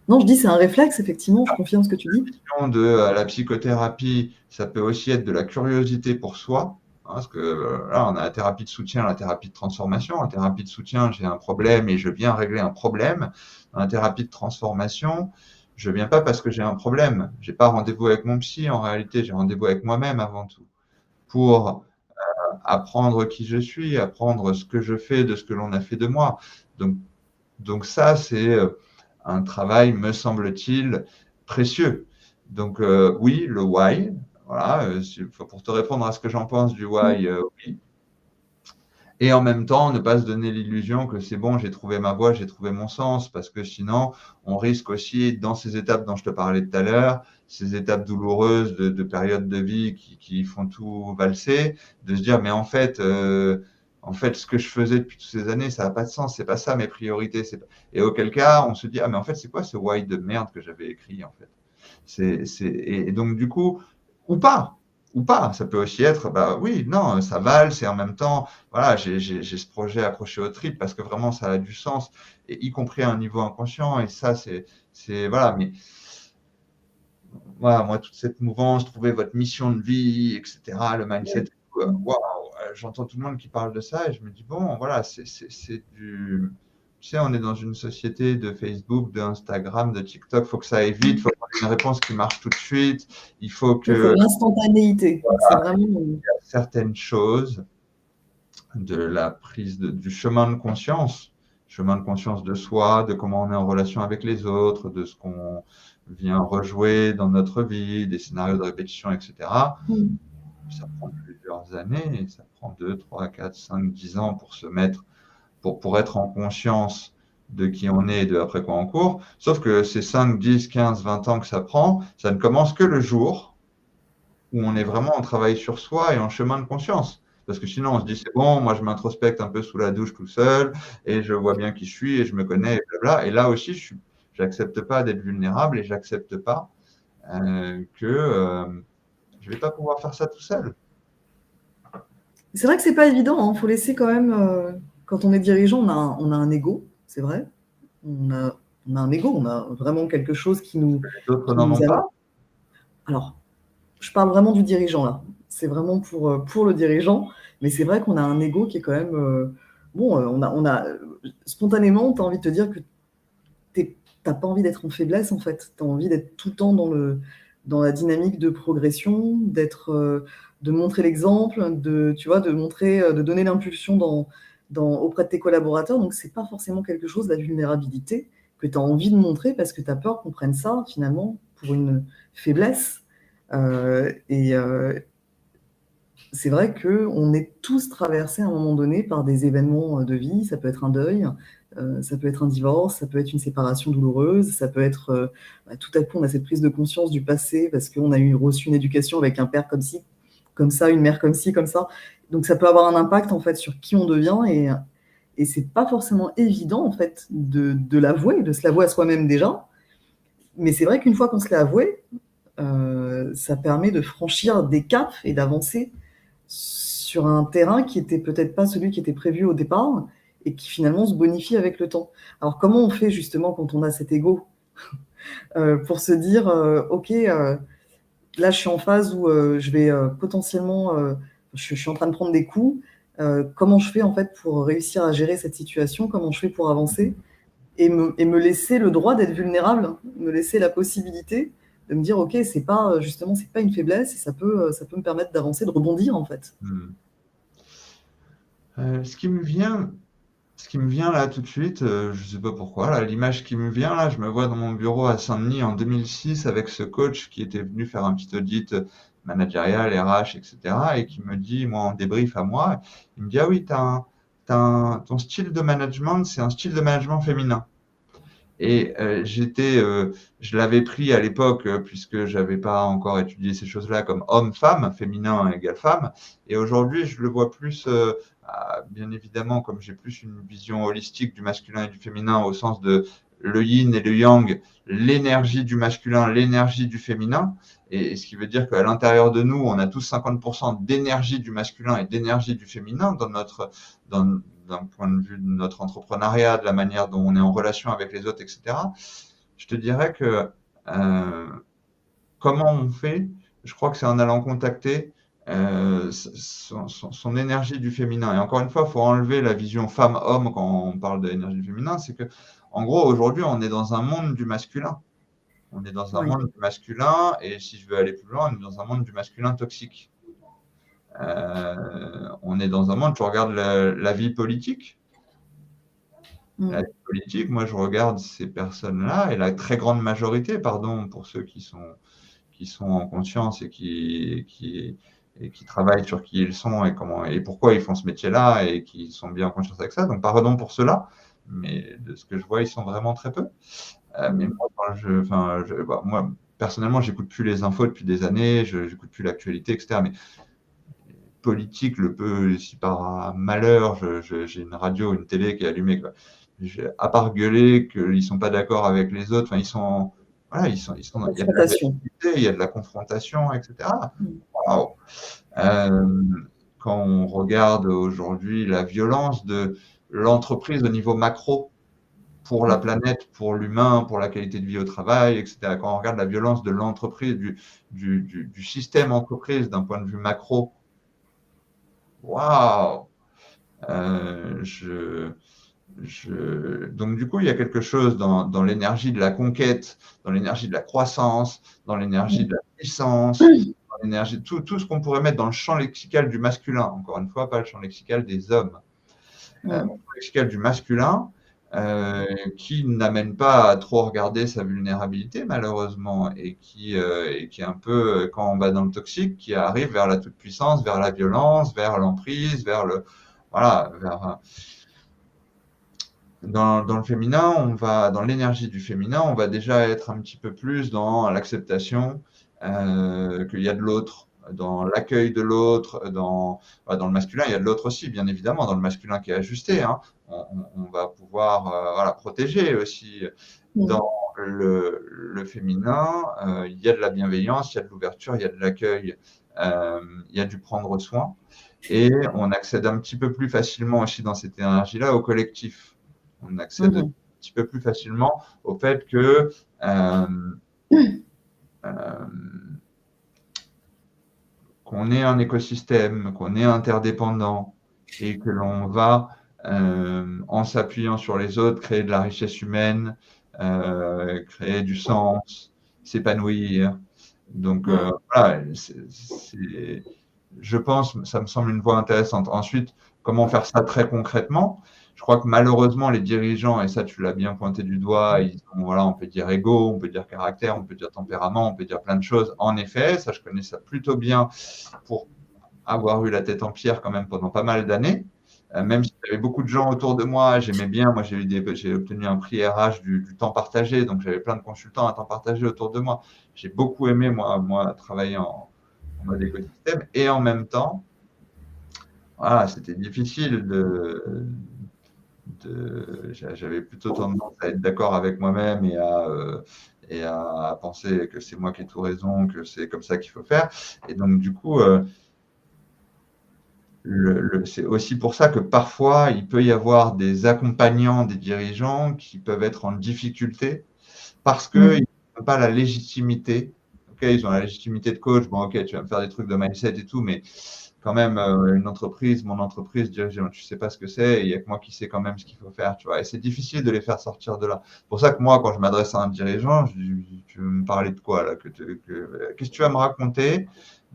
Non, je dis c'est un réflexe, effectivement, je confirme ce que tu dis. De la psychothérapie, ça peut aussi être de la curiosité pour soi. Hein, parce que là, on a la thérapie de soutien, la thérapie de transformation. La thérapie de soutien, j'ai un problème et je viens régler un problème. Dans la thérapie de transformation, je viens pas parce que j'ai un problème. J'ai pas rendez-vous avec mon psy en réalité, j'ai rendez-vous avec moi-même avant tout pour apprendre qui je suis, apprendre ce que je fais de ce que l'on a fait de moi. Donc ça, c'est un travail, me semble-t-il, précieux. Donc oui, le why, voilà, pour te répondre à ce que j'en pense du why, oui. Et en même temps, ne pas se donner l'illusion que c'est bon, j'ai trouvé ma voie, j'ai trouvé mon sens, parce que sinon, on risque aussi, dans ces étapes dont je te parlais tout à l'heure, ces étapes douloureuses de périodes de vie qui font tout valser, de se dire, mais en fait, ce que je faisais depuis toutes ces années, ça n'a pas de sens, c'est pas ça mes priorités. Et auquel cas, on se dit, ah, mais en fait, c'est quoi ce why de merde que j'avais écrit, en fait? Et donc, du coup, ou pas, ou pas. Ça peut aussi être, bah oui, non, ça valse et en même temps, voilà, j'ai ce projet accroché au trip parce que vraiment ça a du sens, et y compris à un niveau inconscient. Et ça, voilà. Mais voilà, moi, toute cette mouvance, trouver votre mission de vie, etc., le mindset, waouh, j'entends tout le monde qui parle de ça et je me dis, bon, voilà, c'est du. Tu sais, on est dans une société de Facebook, d'Instagram, de TikTok. Il faut que ça aille vite, il faut avoir une réponse qui marche tout de suite. Il faut que. Il faut l'instantanéité. Voilà, C'est vraiment. il y a certaines choses de la prise du chemin de conscience de soi, de comment on est en relation avec les autres, de ce qu'on vient rejouer dans notre vie, des scénarios de répétition, etc. Ça prend plusieurs années, ça prend 2, 3, 4, 5, 10 ans pour se mettre, pour être en conscience de qui on est et de après quoi on court. Sauf que ces 5, 10, 15, 20 ans que ça prend, ça ne commence que le jour où on est vraiment en travail sur soi et en chemin de conscience. Parce que sinon, on se dit, c'est bon, moi, je m'introspecte un peu sous la douche tout seul et je vois bien qui je suis et je me connais et blabla. Et là aussi, j'accepte pas d'être vulnérable et j'accepte pas que je vais pas pouvoir faire ça tout seul. C'est vrai que c'est pas évident. Il faut laisser quand même. Quand on est dirigeant, on a un ego, c'est vrai. On a un ego, on a vraiment quelque chose qui nous. Les autres n'en ont pas. Alors, je parle vraiment du dirigeant là. C'est vraiment pour le dirigeant, mais c'est vrai qu'on a un ego qui est quand même. Bon, on a spontanément, tu as envie de te dire que tu t'as pas envie d'être en faiblesse, en fait. Tu as envie d'être tout le temps dans la dynamique de progression, de montrer l'exemple, tu vois, de donner l'impulsion auprès de tes collaborateurs. Donc, c'est pas forcément quelque chose, la vulnérabilité, que tu as envie de montrer parce que tu as peur qu'on prenne ça, finalement, pour une faiblesse. C'est vrai qu'on est tous traversés à un moment donné par des événements de vie. Ça peut être un deuil, ça peut être un divorce, ça peut être une séparation douloureuse, ça peut être tout à coup on a cette prise de conscience du passé parce qu'on a reçu une éducation avec un père comme ci, comme ça, une mère comme ci, comme ça. Donc ça peut avoir un impact en fait sur qui on devient et c'est pas forcément évident en fait de l'avouer, de se l'avouer à soi-même déjà. Mais c'est vrai qu'une fois qu'on se l'est avoué, ça permet de franchir des caps et d'avancer sur un terrain qui était peut-être pas celui qui était prévu au départ et qui finalement se bonifie avec le temps. Alors comment on fait justement quand on a cet ego pour se dire ok, là je suis en phase où je vais potentiellement, je suis en train de prendre des coups, comment je fais en fait pour réussir à gérer cette situation, comment je fais pour avancer et me laisser le droit d'être vulnérable, me laisser la possibilité de me dire ok, c'est pas justement, c'est pas une faiblesse et ça peut me permettre d'avancer, de rebondir en fait. Ce qui me vient là tout de suite, je sais pas pourquoi, là, l'image qui me vient là, je me vois dans mon bureau à Saint-Denis en 2006 avec ce coach qui était venu faire un petit audit managérial, RH, etc. et qui me dit, moi en débrief à moi, il me dit ah oui, ton style de management, c'est un style de management féminin. Et je l'avais pris à l'époque, puisque j'avais pas encore étudié ces choses-là comme homme-femme, féminin égale femme. Et aujourd'hui, je le vois plus, bien évidemment, comme j'ai plus une vision holistique du masculin et du féminin au sens de le yin et le yang, l'énergie du masculin, l'énergie du féminin. Et ce qui veut dire qu'à l'intérieur de nous, on a tous 50% d'énergie du masculin et d'énergie du féminin d'un point de vue de notre entrepreneuriat, de la manière dont on est en relation avec les autres, etc. Je te dirais que comment on fait? Je crois que c'est en allant contacter son énergie du féminin. Et encore une fois, il faut enlever la vision femme-homme quand on parle de l'énergie du féminin. C'est que, en gros, aujourd'hui, on est dans un monde du masculin. On est dans un Ouais. monde du masculin, et si je veux aller plus loin, on est dans un monde du masculin toxique. On est dans un monde, tu regardes la vie politique. La vie politique, moi je regarde ces personnes-là, et la très grande majorité, pardon, pour ceux qui sont en conscience et qui travaillent sur qui ils sont et pourquoi ils font ce métier-là et qui sont bien en conscience avec ça. Donc pardon pour cela, mais de ce que je vois, ils sont vraiment très peu. Mais moi, personnellement, j'écoute plus les infos depuis des années, je n'écoute plus l'actualité, etc. Mais politique, le peu, si par malheur, j'ai une radio, une télé qui est allumée, quoi. À part gueuler qu'ils ne sont pas d'accord avec les autres, enfin, il y a de la vérité, il y a de la confrontation, etc. Wow. Quand on regarde aujourd'hui la violence de l'entreprise au niveau macro, pour la planète, pour l'humain, pour la qualité de vie au travail, etc. Quand on regarde la violence de l'entreprise, du système entreprise d'un point de vue macro, waouh! Donc, du coup, il y a quelque chose dans l'énergie de la conquête, dans l'énergie de la croissance, dans l'énergie de la puissance, dans l'énergie, tout ce qu'on pourrait mettre dans le champ lexical du masculin. Encore une fois, pas le champ lexical des hommes. Le champ lexical du masculin, qui n'amène pas à trop regarder sa vulnérabilité, malheureusement, et qui est un peu, quand on va dans le toxique, qui arrive vers la toute-puissance, vers la violence, vers l'emprise, dans le féminin, dans l'énergie du féminin, on va déjà être un petit peu plus dans l'acceptation qu'il y a de l'autre, dans l'accueil de l'autre, dans le masculin, il y a de l'autre aussi, bien évidemment, dans le masculin qui est ajusté, hein. On va pouvoir protéger aussi. Dans le féminin, il y a de la bienveillance, il y a de l'ouverture, il y a de l'accueil, il y a du prendre soin, et on accède un petit peu plus facilement aussi dans cette énergie-là au collectif. On accède un petit peu plus facilement au fait que qu'on est un écosystème, qu'on est interdépendant et que l'on va, en s'appuyant sur les autres, créer de la richesse humaine, créer du sens, s'épanouir. Donc, voilà, je pense, ça me semble une voie intéressante. Ensuite, comment faire ça très concrètement? Je crois que malheureusement, les dirigeants, et ça tu l'as bien pointé du doigt, ils ont, voilà, on peut dire ego, on peut dire caractère, on peut dire tempérament, on peut dire plein de choses. En effet, ça je connais ça plutôt bien pour avoir eu la tête en pierre quand même pendant pas mal d'années. Même si j'avais beaucoup de gens autour de moi, j'aimais bien. Moi, j'ai obtenu un prix RH du temps partagé, donc j'avais plein de consultants à temps partagé autour de moi. J'ai beaucoup aimé, moi travailler en mode écosystème. Et en même temps, voilà, c'était difficile j'avais plutôt tendance à être d'accord avec moi-même et à penser que c'est moi qui ai tout raison, que c'est comme ça qu'il faut faire. Et donc, du coup, c'est aussi pour ça que parfois, il peut y avoir des accompagnants des dirigeants qui peuvent être en difficulté parce qu'ils n'ont pas la légitimité. Ok, ils ont la légitimité de coach. Bon, ok, tu vas me faire des trucs de mindset et tout, mais quand même, une entreprise, mon entreprise, dirigeant, tu sais pas ce que c'est, et il y a que moi qui sais quand même ce qu'il faut faire, tu vois. Et c'est difficile de les faire sortir de là. C'est pour ça que moi, quand je m'adresse à un dirigeant, je dis, tu veux me parler de quoi là? Qu'est-ce que tu vas me raconter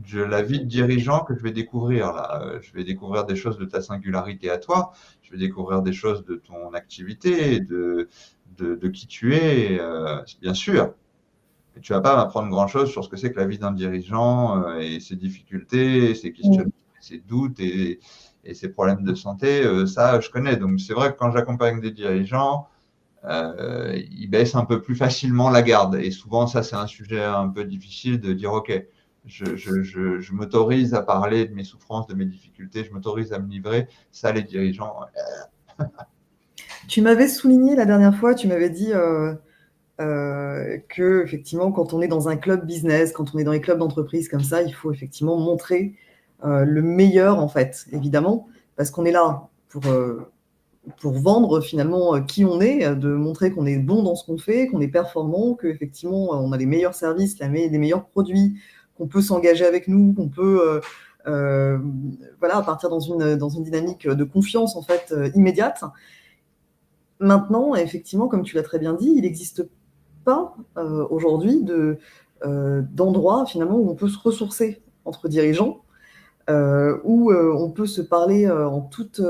de la vie de dirigeant que je vais découvrir là? Je vais découvrir des choses de ta singularité à toi, je vais découvrir des choses de ton activité, de qui tu es, bien sûr. Et tu vas pas m'apprendre grand-chose sur ce que c'est que la vie d'un dirigeant et ses difficultés, ses questionnements, ses doutes et ses problèmes de santé. Ça, je connais. Donc, c'est vrai que quand j'accompagne des dirigeants, ils baissent un peu plus facilement la garde. Et souvent, ça, c'est un sujet un peu difficile de dire, OK, je m'autorise à parler de mes souffrances, de mes difficultés, je m'autorise à me livrer. Ça, les dirigeants. Tu m'avais souligné la dernière fois, tu m'avais dit que effectivement, quand on est dans un club business, quand on est dans les clubs d'entreprise comme ça, il faut effectivement montrer le meilleur en fait, évidemment, parce qu'on est là pour vendre finalement qui on est, de montrer qu'on est bon dans ce qu'on fait, qu'on est performant, qu'effectivement on a les meilleurs services, les meilleurs produits, qu'on peut s'engager avec nous, qu'on peut voilà, partir dans une dynamique de confiance en fait immédiate. Maintenant, effectivement, comme tu l'as très bien dit, il n'existe pas aujourd'hui d'endroit finalement où on peut se ressourcer entre dirigeants, où on peut se parler en toute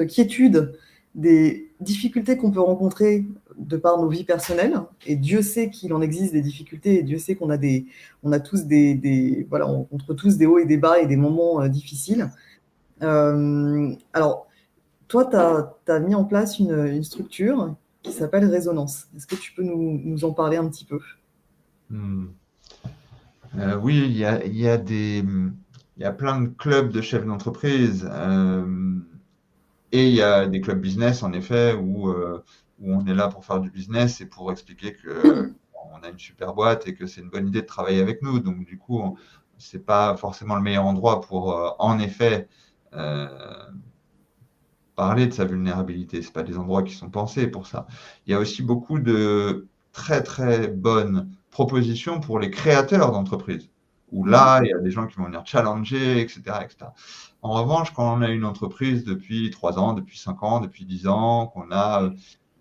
quiétude des difficultés qu'on peut rencontrer de par nos vies personnelles. Et Dieu sait qu'il en existe des difficultés, et Dieu sait qu'on a tous voilà, on rencontre tous des hauts et des bas et des moments difficiles. Alors, toi, tu as mis en place une structure qui s'appelle Résonance. Est-ce que tu peux nous en parler un petit peu? Oui, il y a plein de clubs de chefs d'entreprise. Et il y a des clubs business, en effet, où on est là pour faire du business et pour expliquer qu'on a une super boîte et que c'est une bonne idée de travailler avec nous. Donc, du coup, c'est pas forcément le meilleur endroit pour, en effet, parler de sa vulnérabilité. C'est pas des endroits qui sont pensés pour ça. Il y a aussi beaucoup de très, très bonnes propositions pour les créateurs d'entreprises, où là, il y a des gens qui vont venir challenger, etc., etc. En revanche, quand on a une entreprise depuis 3 ans, depuis 5 ans, depuis 10 ans, qu'on a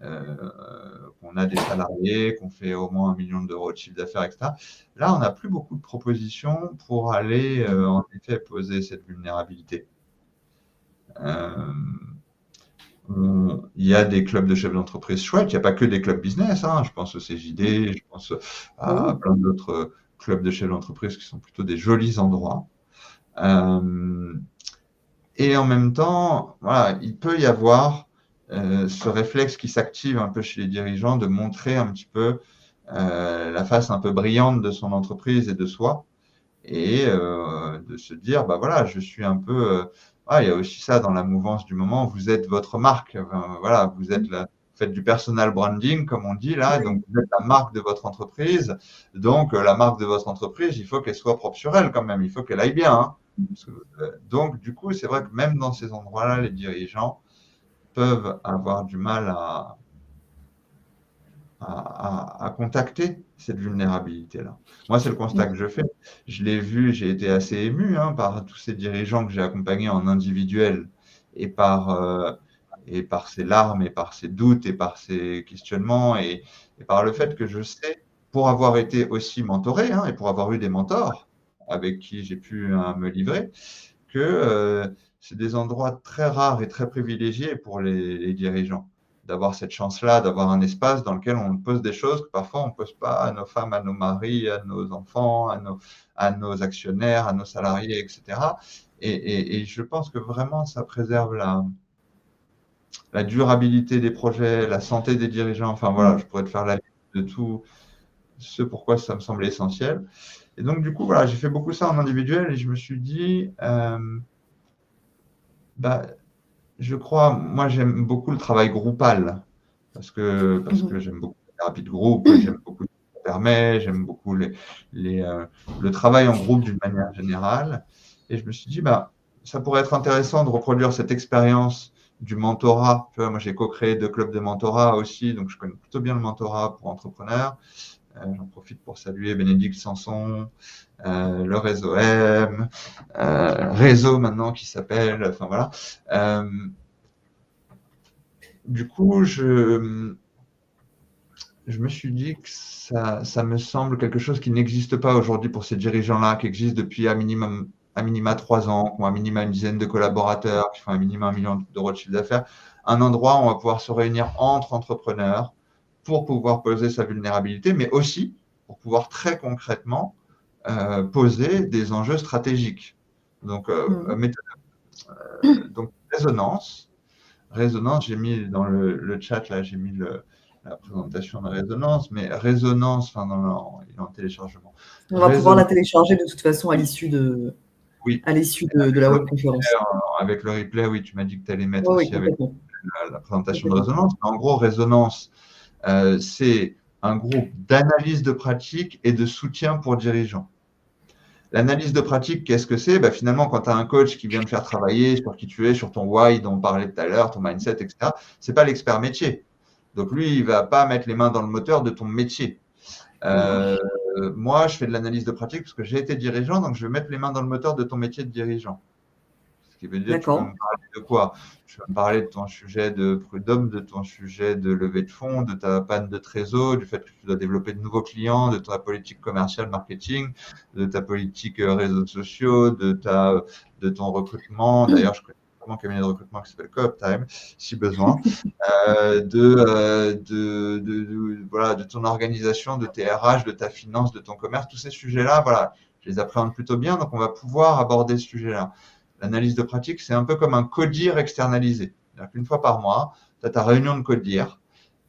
des salariés, qu'on fait au moins 1 million d'euros de chiffre d'affaires, etc., là, on n'a plus beaucoup de propositions pour aller, en effet, poser cette vulnérabilité. Il y a des clubs de chefs d'entreprise chouettes, il n'y a pas que des clubs business, hein. Je pense au CJD, je pense à plein d'autres clubs de chefs d'entreprise qui sont plutôt des jolis endroits. Et en même temps, voilà, il peut y avoir ce réflexe qui s'active un peu chez les dirigeants de montrer un petit peu la face un peu brillante de son entreprise et de soi, et de se dire, bah voilà, je suis un peu. Il y a aussi ça dans la mouvance du moment. Vous êtes votre marque. Voilà, faites du personal branding, comme on dit là. Donc, vous êtes la marque de votre entreprise. Donc, la marque de votre entreprise, il faut qu'elle soit propre sur elle quand même. Il faut qu'elle aille bien, hein. Donc, du coup, c'est vrai que même dans ces endroits-là, les dirigeants peuvent avoir du mal à contacter cette vulnérabilité-là. Moi, c'est le constat que je fais. Je l'ai vu, j'ai été assez ému par tous ces dirigeants que j'ai accompagnés en individuel et par et par ses larmes, et par ses doutes, et par ses questionnements, et par le fait que je sais, pour avoir été aussi mentoré, et pour avoir eu des mentors avec qui j'ai pu me livrer, que c'est des endroits très rares et très privilégiés pour les dirigeants, d'avoir cette chance-là, d'avoir un espace dans lequel on pose des choses que parfois on ne pose pas à nos femmes, à nos maris, à nos enfants, à nos actionnaires, à nos salariés, etc. Et je pense que vraiment, ça préserve la durabilité des projets, la santé des dirigeants. Enfin voilà, je pourrais te faire la liste de tout ce pourquoi ça me semble essentiel. Et donc, du coup, voilà, j'ai fait beaucoup ça en individuel et je me suis dit, je crois, moi, j'aime beaucoup le travail groupal parce que j'aime beaucoup la thérapie de groupe, j'aime beaucoup ce que ça permet, j'aime beaucoup le travail en groupe d'une manière générale. Et je me suis dit, ça pourrait être intéressant de reproduire cette expérience du mentorat. Tu vois, moi, j'ai co-créé 2 clubs de mentorat aussi, donc je connais plutôt bien le mentorat pour entrepreneurs. J'en profite pour saluer Bénédicte Sanson, le réseau M, réseau maintenant qui s'appelle, enfin voilà. Du coup, je me suis dit que ça me semble quelque chose qui n'existe pas aujourd'hui pour ces dirigeants-là, qui existe depuis à minima 3 ans, qui ont à minima une dizaine de collaborateurs, qui font à minima 1 million d'euros de chiffre d'affaires. Un endroit où on va pouvoir se réunir entre entrepreneurs pour pouvoir poser sa vulnérabilité, mais aussi pour pouvoir très concrètement poser des enjeux stratégiques. Donc, donc résonance, j'ai mis dans le chat, là, j'ai mis la présentation de résonance, mais résonance, enfin, il est en téléchargement. On va pouvoir la télécharger de toute façon à l'issue de, oui. de la webconférence. Avec le replay, oui, tu m'as dit que tu allais mettre aussi avec la présentation de résonance. En gros, résonance, c'est un groupe d'analyse de pratique et de soutien pour dirigeants. L'analyse de pratique, qu'est-ce que c'est? Finalement, quand tu as un coach qui vient te faire travailler sur qui tu es, sur ton why dont on parlait tout à l'heure, ton mindset, etc., ce n'est pas l'expert métier. Donc, lui, il ne va pas mettre les mains dans le moteur de ton métier. Moi, je fais de l'analyse de pratique parce que j'ai été dirigeant, donc je vais mettre les mains dans le moteur de ton métier de dirigeant. Ce qui veut dire que tu vas me parler de quoi? Tu vas me parler de ton sujet de prud'homme, de ton sujet de levée de fonds, de ta panne de trésor, du fait que tu dois développer de nouveaux clients, de ta politique commerciale, marketing, de ta politique réseaux sociaux, de ton recrutement. D'ailleurs, je connais un cabinet de recrutement qui s'appelle CoopTime, si besoin. De ton organisation, de tes RH, de ta finance, de ton commerce. Tous ces sujets-là, voilà, je les appréhende plutôt bien, donc on va pouvoir aborder ce sujet-là. L'analyse de pratique, c'est un peu comme un codir externalisé. C'est-à-dire qu'une fois par mois, tu as ta réunion de codir.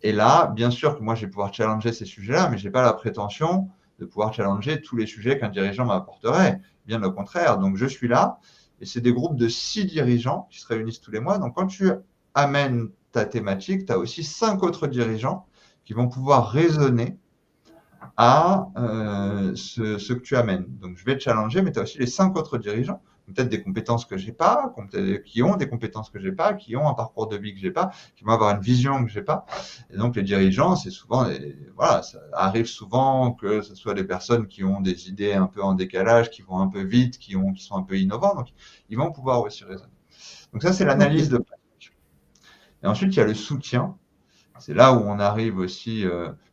Et là, bien sûr que moi, je vais pouvoir challenger ces sujets-là, mais je n'ai pas la prétention de pouvoir challenger tous les sujets qu'un dirigeant m'apporterait. Bien au contraire. Donc, je suis là. Et c'est des groupes de 6 dirigeants qui se réunissent tous les mois. Donc, quand tu amènes ta thématique, tu as aussi 5 autres dirigeants qui vont pouvoir raisonner à ce que tu amènes. Donc, je vais te challenger, mais tu as aussi les 5 autres dirigeants, peut-être des compétences que je n'ai pas, qui ont des compétences que je n'ai pas, qui ont un parcours de vie que je n'ai pas, qui vont avoir une vision que je n'ai pas. Et donc, les dirigeants, c'est souvent, voilà, ça arrive souvent que ce soit des personnes qui ont des idées un peu en décalage, qui vont un peu vite, qui sont un peu innovants. Donc, ils vont pouvoir aussi raisonner. Donc, ça, c'est l'analyse de pratique. Et ensuite, il y a le soutien. C'est là où on arrive aussi.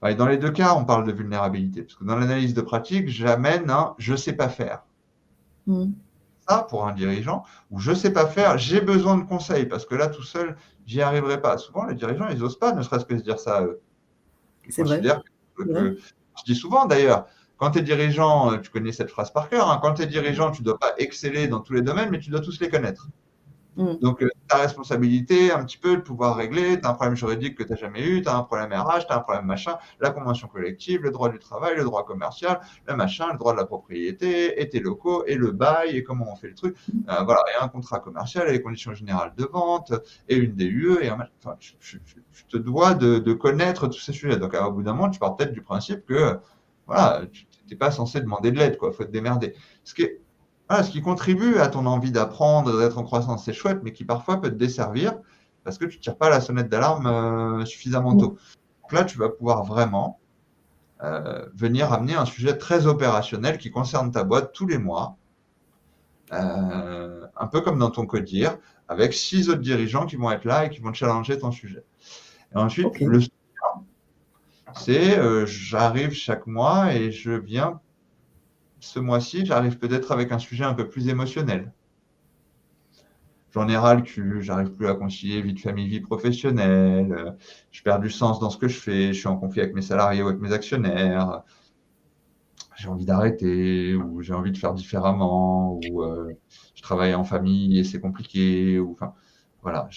Et dans les 2 cas, on parle de vulnérabilité. Parce que dans l'analyse de pratique, j'amène un je ne sais pas faire. Ça, pour un dirigeant, ou je ne sais pas faire, j'ai besoin de conseils. Parce que là, tout seul, j'y arriverai pas. Souvent, les dirigeants, ils n'osent pas, ne serait-ce que se dire ça à eux. C'est vrai. Je dis souvent d'ailleurs, quand tu es dirigeant, tu connais cette phrase par cœur, quand tu es dirigeant, tu ne dois pas exceller dans tous les domaines, mais tu dois tous les connaître. Donc, ta responsabilité, un petit peu de pouvoir régler, tu as un problème juridique que tu n'as jamais eu, tu as un problème RH, tu as un problème machin, la convention collective, le droit du travail, le droit commercial, le machin, le droit de la propriété, et tes locaux, et le bail, et comment on fait le truc. Voilà, et un contrat commercial, et les conditions générales de vente, et une DUE, et enfin, tu te dois de connaître tous ces sujets. Donc, au bout d'un moment, tu pars peut-être du principe que, voilà, tu n'es pas censé demander de l'aide, quoi, faut te démerder. Ce qui contribue à ton envie d'apprendre, d'être en croissance, c'est chouette, mais qui parfois peut te desservir parce que tu ne tires pas la sonnette d'alarme suffisamment tôt. Donc là, tu vas pouvoir vraiment venir amener un sujet très opérationnel qui concerne ta boîte tous les mois, un peu comme dans ton codir, avec 6 autres dirigeants qui vont être là et qui vont challenger ton sujet. Et ensuite, Ok. le c'est j'arrive chaque mois et je viens, ce mois-ci, j'arrive peut-être avec un sujet un peu plus émotionnel. J'en ai ras le cul, j'arrive plus à concilier vie de famille, vie professionnelle, je perds du sens dans ce que je fais, je suis en conflit avec mes salariés ou avec mes actionnaires, j'ai envie d'arrêter, ou j'ai envie de faire différemment, ou je travaille en famille et c'est compliqué, ou enfin, voilà,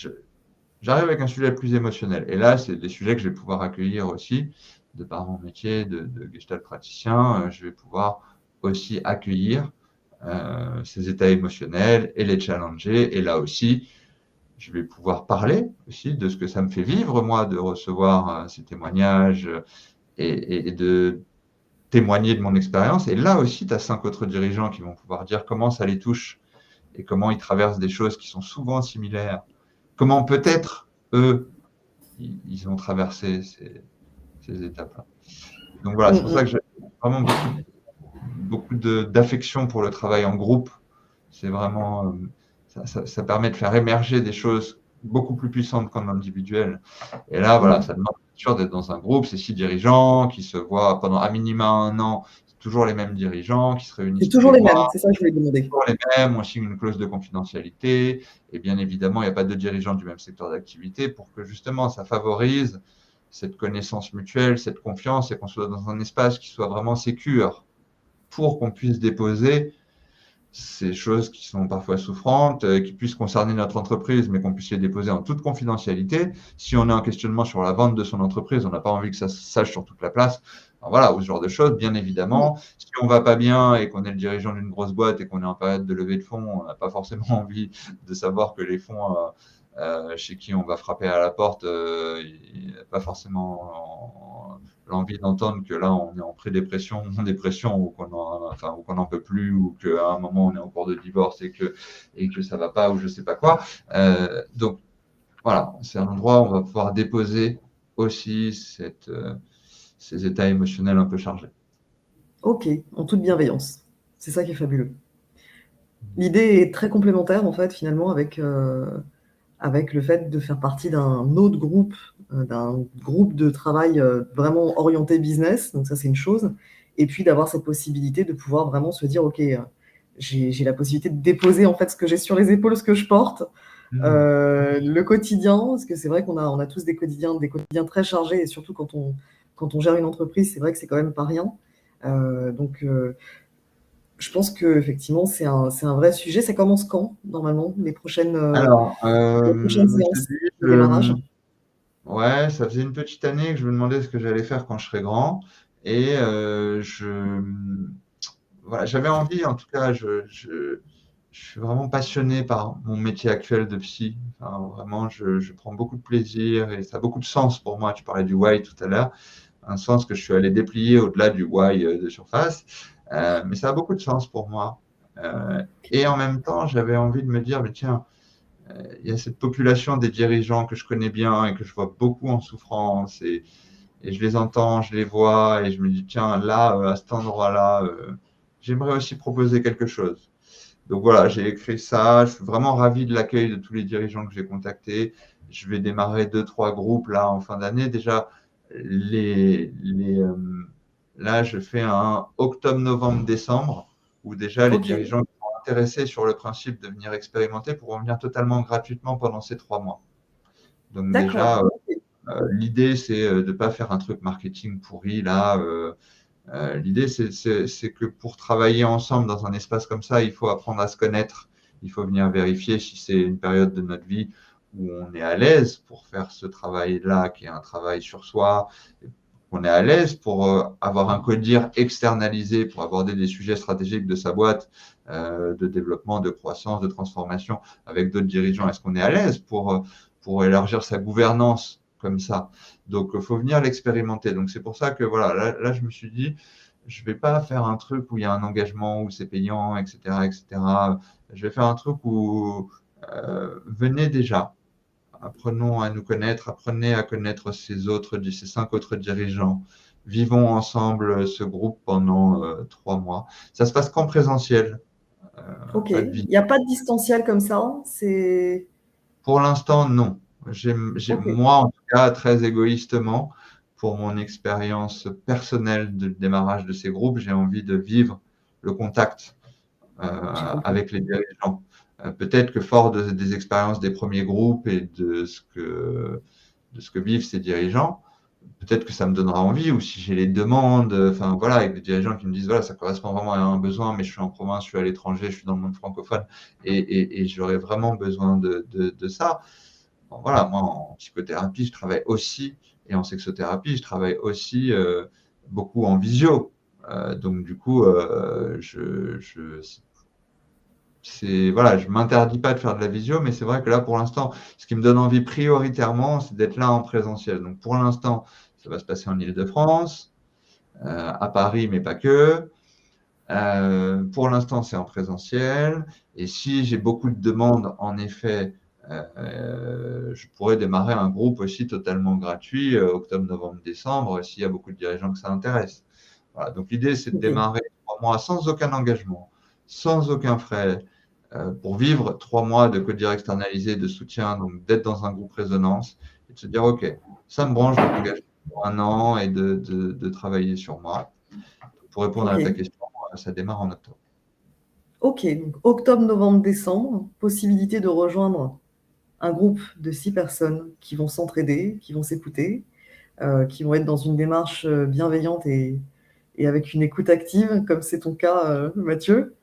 j'arrive avec un sujet plus émotionnel. Et là, c'est des sujets que je vais pouvoir accueillir aussi, de par mon métier de Gestalt praticien, je vais pouvoir aussi accueillir ces états émotionnels et les challenger. Et là aussi, je vais pouvoir parler aussi de ce que ça me fait vivre, moi, de recevoir ces témoignages et de témoigner de mon expérience. Et là aussi, tu as 5 autres dirigeants qui vont pouvoir dire comment ça les touche et comment ils traversent des choses qui sont souvent similaires. Comment peut-être, eux, ils ont traversé ces étapes-là. Donc voilà, c'est pour ça que j'ai vraiment beaucoup d'affection pour le travail en groupe. C'est vraiment, ça permet de faire émerger des choses beaucoup plus puissantes qu'en individuel. Et là, voilà, ça demande bien sûr d'être dans un groupe, c'est 6 dirigeants qui se voient pendant à minima 1 an, c'est toujours les mêmes dirigeants qui se C'est réunissent tous toujours les les mois. mêmes, c'est ça que je voulais demander. Toujours les mêmes, on signe une clause de confidentialité, et bien évidemment, il n'y a pas deux dirigeants du même secteur d'activité pour que justement ça favorise cette connaissance mutuelle, cette confiance, et qu'on soit dans un espace qui soit vraiment sécure pour qu'on puisse déposer ces choses qui sont parfois souffrantes, qui puissent concerner notre entreprise, mais qu'on puisse les déposer en toute confidentialité. Si on a un questionnement sur la vente de son entreprise, on n'a pas envie que ça se sache sur toute la place. Alors voilà, ou ce genre de choses, bien évidemment. Si on va pas bien et qu'on est le dirigeant d'une grosse boîte et qu'on est en période de levée de fonds, on n'a pas forcément envie de savoir que les fonds chez qui on va frapper à la porte, il n'y a pas forcément l'envie d'entendre que là, on est en pré-dépression, en dépression, ou qu'on n'en peut plus, ou qu'à un moment, on est en cours de divorce et que ça va pas, ou je sais pas quoi. Donc, voilà, c'est un endroit où on va pouvoir déposer aussi ces états émotionnels un peu chargés. Ok, en toute bienveillance. C'est ça qui est fabuleux. L'idée est très complémentaire, en fait, finalement, avec le fait de faire partie d'un autre groupe, d'un groupe de travail vraiment orienté business. Donc ça, c'est une chose. Et puis d'avoir cette possibilité de pouvoir vraiment se dire, OK, j'ai la possibilité de déposer en fait ce que j'ai sur les épaules, ce que je porte, le quotidien, parce que c'est vrai on a tous des quotidiens très chargés, et surtout quand on gère une entreprise, c'est vrai que c'est quand même pas rien. Donc je pense que effectivement c'est un vrai sujet. Ça commence quand, normalement, les prochaines Alors, séances de démarrage? ouais, ça faisait une petite année que je me demandais ce que j'allais faire quand je serais grand. Et voilà, j'avais envie, en tout cas, je suis vraiment passionné par mon métier actuel de psy. Enfin, vraiment, je prends beaucoup de plaisir et ça a beaucoup de sens pour moi. Tu parlais du why tout à l'heure, un sens que je suis allé déplier au-delà du why de surface. Mais ça a beaucoup de sens pour moi. Et en même temps, j'avais envie de me dire, mais tiens, il y a cette population des dirigeants que je connais bien et que je vois beaucoup en souffrance et je les entends, je les vois et je me dis, tiens, là, à cet endroit-là, j'aimerais aussi proposer quelque chose. Donc voilà, j'ai écrit ça. Je suis vraiment ravi de l'accueil de tous les dirigeants que j'ai contactés. Je vais démarrer 2, 3 groupes là en fin d'année. Déjà, là, je fais un octobre, novembre, décembre où déjà les Ok, dirigeants qui sont intéressés sur le principe de venir expérimenter pourront venir totalement gratuitement pendant ces 3 mois. Donc d'accord. déjà, l'idée, c'est de ne pas faire un truc marketing pourri là. L'idée, c'est que pour travailler ensemble dans un espace comme ça, il faut apprendre à se connaître. Il faut venir vérifier si c'est une période de notre vie où on est à l'aise pour faire ce travail-là, qui est un travail sur soi. On est à l'aise pour avoir un codir externalisé, pour aborder des sujets stratégiques de sa boîte, de développement, de croissance, de transformation avec d'autres dirigeants. Est-ce qu'on est à l'aise pour élargir sa gouvernance comme ça? Donc, il faut venir l'expérimenter. Donc, c'est pour ça que voilà, là, je me suis dit, je ne vais pas faire un truc où il y a un engagement, où c'est payant, etc., etc. Je vais faire un truc où venez déjà, apprenons à nous connaître, apprenez à connaître ces 5 autres dirigeants. Vivons ensemble ce groupe pendant 3 mois. Ça se passe qu'en présentiel, Ok. pas de Il vie. n'y a pas de distanciel comme ça. C'est Pour l'instant, non. Ok. Moi, en tout cas, très égoïstement, pour mon expérience personnelle de démarrage de ces groupes, j'ai envie de vivre le contact J'ai compris. avec les dirigeants. Peut-être que fort des expériences des premiers groupes et de ce que vivent ces dirigeants, peut-être que ça me donnera envie, ou si j'ai les demandes, enfin voilà, avec des dirigeants qui me disent, voilà, ça correspond vraiment à un besoin, mais je suis en province, je suis à l'étranger, je suis dans le monde francophone, et j'aurais vraiment besoin de ça. Bon, voilà, moi, en psychothérapie, je travaille aussi, et en sexothérapie, je travaille aussi beaucoup en visio. Donc, du coup, voilà, je m'interdis pas de faire de la visio, mais c'est vrai que là, pour l'instant, ce qui me donne envie prioritairement, c'est d'être là en présentiel. Donc, pour l'instant, ça va se passer en Île-de-France, à Paris, mais pas que. Pour l'instant, c'est en présentiel. Et si j'ai beaucoup de demandes, en effet, je pourrais démarrer un groupe aussi totalement gratuit, octobre, novembre, décembre, s'il y a beaucoup de dirigeants que ça intéresse. Voilà. Donc, l'idée, c'est de Ok. démarrer 3 mois sans aucun engagement, sans aucun frais, pour vivre 3 mois de codir externalisé, de soutien, donc d'être dans un groupe résonance et de se dire, OK, ça me branche de m'engager pour un an et de travailler sur moi. Pour répondre Ok. à ta question, ça démarre en octobre. Ok. Donc, octobre, novembre, décembre, possibilité de rejoindre un groupe de 6 personnes qui vont s'entraider, qui vont s'écouter, qui vont être dans une démarche bienveillante et avec une écoute active, comme c'est ton cas, Mathieu.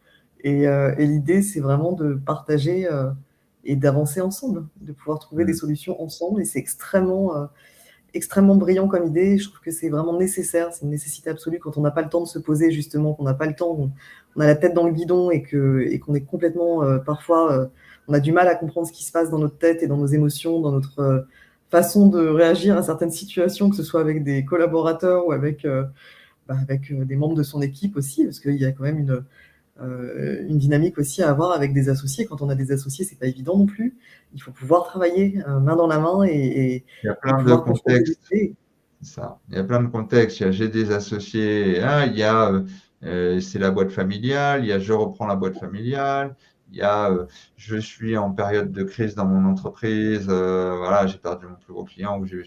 Et l'idée, c'est vraiment de partager et d'avancer ensemble, de pouvoir trouver des Mm. solutions ensemble. Et c'est extrêmement brillant comme idée. Je trouve que c'est vraiment nécessaire, c'est une nécessité absolue quand on n'a pas le temps de se poser, justement, qu'on n'a pas le temps, on a la tête dans le guidon et qu'on est complètement, parfois, on a du mal à comprendre ce qui se passe dans notre tête et dans nos émotions, dans notre façon de réagir à certaines situations, que ce soit avec des collaborateurs ou avec des membres de son équipe aussi, parce qu'il y a quand même une dynamique aussi à avoir avec des associés. Quand on a des associés, c'est pas évident non plus. Il faut pouvoir travailler main dans la main Il y a et plein de pouvoir confronter des contextes. idées. C'est ça. Il y a plein de contextes. Il y a j'ai des associés. Ah, il y a c'est la boîte familiale. Il y a je reprends la boîte familiale. Il y a je suis en période de crise dans mon entreprise. Voilà, j'ai perdu mon plus gros client ou j'ai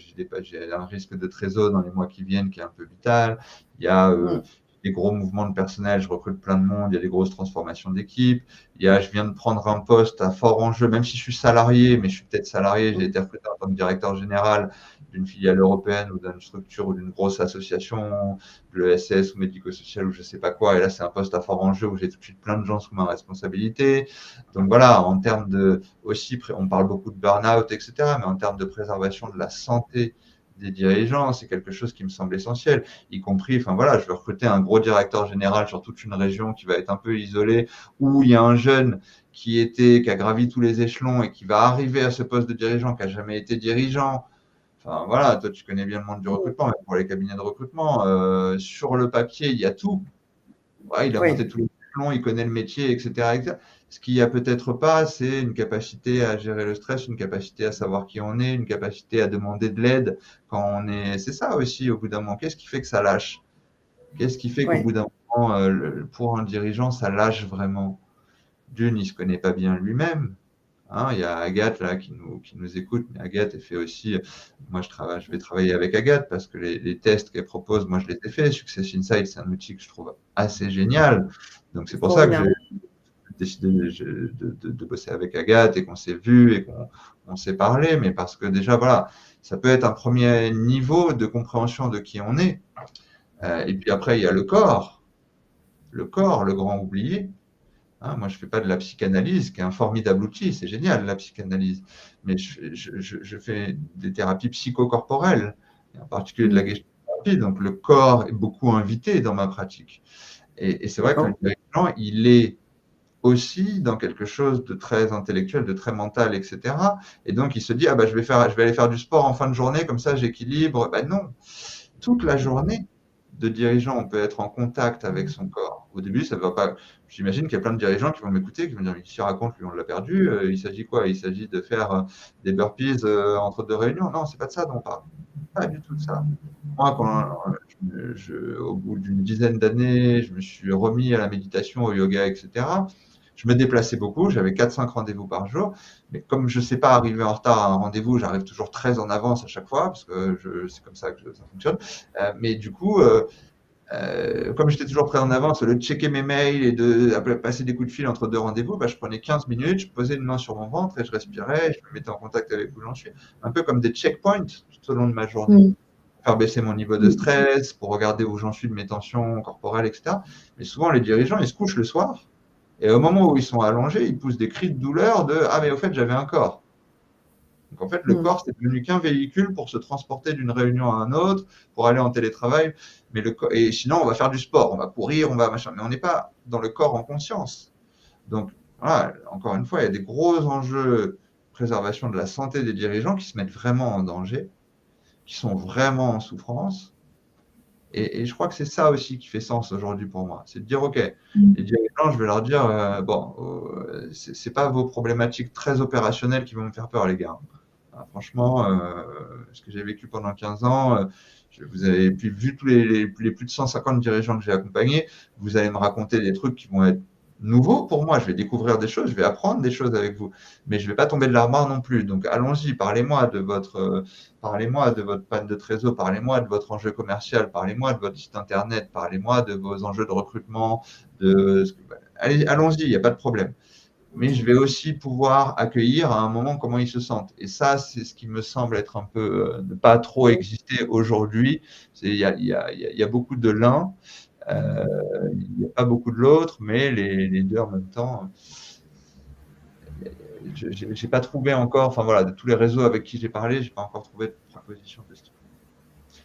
un risque de trésor dans les mois qui viennent qui est un peu vital. Il y a Mm. des gros mouvements de personnel. Je recrute plein de monde. Il y a des grosses transformations d'équipe. Il y a je viens de prendre un poste à fort enjeu, même si je suis salarié, mais je suis peut-être salarié. J'ai Mm. été recruté en tant que directeur général d'une filiale européenne ou d'une structure ou d'une grosse association, de l'ESS ou médico-social ou je sais pas quoi. Et là, c'est un poste à fort enjeu où j'ai tout de suite plein de gens sous ma responsabilité. Donc voilà, en termes de aussi, on parle beaucoup de burn-out, etc. Mais en termes de préservation de la santé des dirigeants, c'est quelque chose qui me semble essentiel, y compris, enfin voilà, je veux recruter un gros directeur général sur toute une région qui va être un peu isolée, où il y a un jeune qui a gravi tous les échelons et qui va arriver à ce poste de dirigeant, qui a jamais été dirigeant. Enfin, voilà, toi, tu connais bien le monde du Mm. recrutement, même pour les cabinets de recrutement. Sur le papier, il y a tout. Ouais, il a Oui, monté tous les échelons, il connaît le métier, etc., etc. Ce qu'il n'y a peut-être pas, c'est une capacité à gérer le stress, une capacité à savoir qui on est, une capacité à demander de l'aide quand on est. C'est ça aussi, au bout d'un moment. Qu'est-ce qui fait que ça lâche? Qu'est-ce qui fait qu'au oui, bout d'un moment, pour un dirigeant, ça lâche vraiment? D'une, il ne se connaît pas bien lui-même. Hein, il y a Agathe là qui nous écoute, mais Agathe, elle fait aussi. Moi, je vais travailler avec Agathe parce que les tests qu'elle propose, moi, je les ai faits. Success Insight, c'est un outil que je trouve assez génial. Donc, c'est pour ça que extraordinaire. j'ai décidé de bosser avec Agathe et qu'on s'est vu et qu'on s'est parlé. Mais parce que déjà, voilà, ça peut être un premier niveau de compréhension de qui on est. Et puis après, il y a le corps, le grand oublié. Hein, moi, je ne fais pas de la psychanalyse, qui est un formidable outil, c'est génial la psychanalyse, mais je fais des thérapies psychocorporelles, et en particulier de la Mm. gestalthérapie, donc le corps est beaucoup invité dans ma pratique. Et c'est vrai que le D'accord. dirigeant, il est aussi dans quelque chose de très intellectuel, de très mental, etc. Et donc il se dit, ah bah, je vais aller faire du sport en fin de journée, comme ça j'équilibre. Ben non, toute la journée de dirigeant, on peut être en contact avec son corps. Au début, ça ne va pas. J'imagine qu'il y a plein de dirigeants qui vont m'écouter, qui vont dire, mais qui s'y raconte, lui, on l'a perdu. Il s'agit quoi? Il s'agit de faire des burpees entre deux réunions? Non, c'est pas de ça dont on parle. Pas du tout de ça. Moi, au bout d'une dizaine d'années, je me suis remis à la méditation, au yoga, etc. je me déplaçais beaucoup, j'avais 4-5 rendez-vous par jour, mais comme je ne sais pas arriver en retard à un rendez-vous, j'arrive toujours très en avance à chaque fois, parce que c'est comme ça que ça fonctionne. Mais du coup, comme j'étais toujours prêt en avance, au lieu de checker mes mails et de passer des coups de fil entre deux rendez-vous, bah, je prenais 15 minutes, je posais une main sur mon ventre et je respirais, et je me mettais en contact avec où j'en suis. Un peu comme des checkpoints tout au long de ma journée. Mm. Faire baisser mon niveau de stress, pour regarder où j'en suis de mes tensions corporelles, etc. Mais souvent, les dirigeants, ils se couchent le soir et au moment où ils sont allongés, ils poussent des cris de douleur de « Ah, mais au fait, j'avais un corps ». Donc en fait, le Mm. corps, c'est devenu qu'un véhicule pour se transporter d'une réunion à un autre, pour aller en télétravail. Mais et sinon, on va faire du sport, on va courir, on va machin. Mais on n'est pas dans le corps en conscience. Donc voilà, encore une fois, il y a des gros enjeux de préservation de la santé des dirigeants qui se mettent vraiment en danger, qui sont vraiment en souffrance. Et je crois que c'est ça aussi qui fait sens aujourd'hui pour moi. C'est de dire, OK, les dirigeants, je vais leur dire, bon, c'est pas vos problématiques très opérationnelles qui vont me faire peur, les gars. Franchement, ce que j'ai vécu pendant 15 ans, vous avez vu tous les plus de 150 dirigeants que j'ai accompagnés, vous allez me raconter des trucs qui vont être nouveaux pour moi. Je vais découvrir des choses, je vais apprendre des choses avec vous, mais je ne vais pas tomber de l'armoire non plus. Donc allons-y, parlez-moi de votre panne de trésor, parlez-moi de votre enjeu commercial, parlez-moi de votre site internet, parlez-moi de vos enjeux de recrutement. Allez, allons-y, il n'y a pas de problème. Mais je vais aussi pouvoir accueillir à un moment comment ils se sentent. Et ça, c'est ce qui me semble être un peu, ne pas trop exister aujourd'hui. Il y a beaucoup de l'un, il n'y a pas beaucoup de l'autre, mais les deux en même temps. Je n'ai pas trouvé encore, enfin voilà, de tous les réseaux avec qui j'ai parlé, je n'ai pas encore trouvé de proposition de ce type.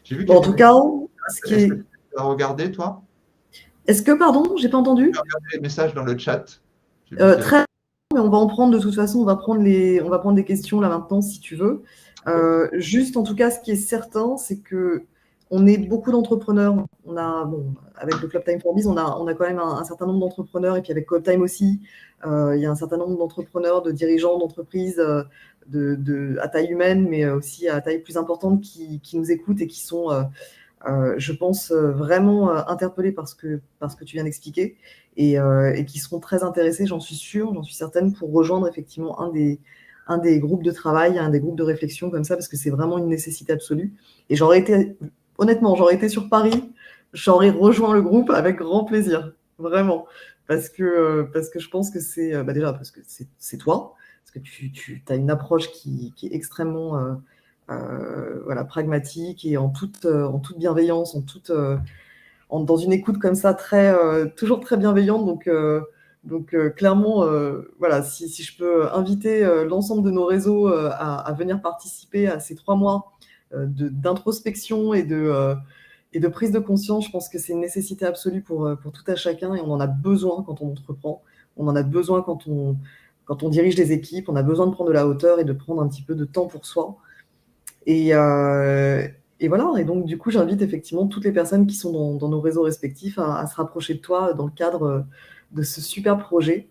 J'ai vu qu'il y Bon, en avait tout des cas, messages. Est-ce que tu as regardé, toi? Est-ce que, pardon, j'ai pas entendu? Tu as regardé les messages dans le chat? J'ai vu qu'il y avait... Très, mais on va en prendre de toute façon, on va prendre des questions là maintenant si tu veux. Juste en tout cas, ce qui est certain, c'est que on est beaucoup d'entrepreneurs. On a, bon, avec le Club Time for Biz, on a quand même un certain nombre d'entrepreneurs, et puis avec Club Time aussi, il y a un certain nombre d'entrepreneurs, de dirigeants d'entreprises à taille humaine, mais aussi à taille plus importante qui nous écoutent et qui sont, je pense, vraiment interpellés par ce que tu viens d'expliquer, et qui seront très intéressés, j'en suis sûre, j'en suis certaine, pour rejoindre effectivement un des groupes de travail, un des groupes de réflexion comme ça, parce que c'est vraiment une nécessité absolue. Et honnêtement, j'aurais été sur Paris, j'aurais rejoint le groupe avec grand plaisir, vraiment, parce que je pense que c'est, déjà, parce que c'est toi, parce que tu as une approche qui est extrêmement voilà, pragmatique et en toute bienveillance, dans une écoute comme ça, toujours très bienveillante. Donc clairement, voilà, si je peux inviter l'ensemble de nos réseaux à venir participer à ces 3 mois d'introspection et de prise de conscience, je pense que c'est une nécessité absolue pour tout à chacun, et on en a besoin quand on entreprend, on en a besoin quand on dirige des équipes, on a besoin de prendre de la hauteur et de prendre un petit peu de temps pour soi. Et voilà, et donc du coup, j'invite effectivement toutes les personnes qui sont dans nos réseaux respectifs à se rapprocher de toi dans le cadre de ce super projet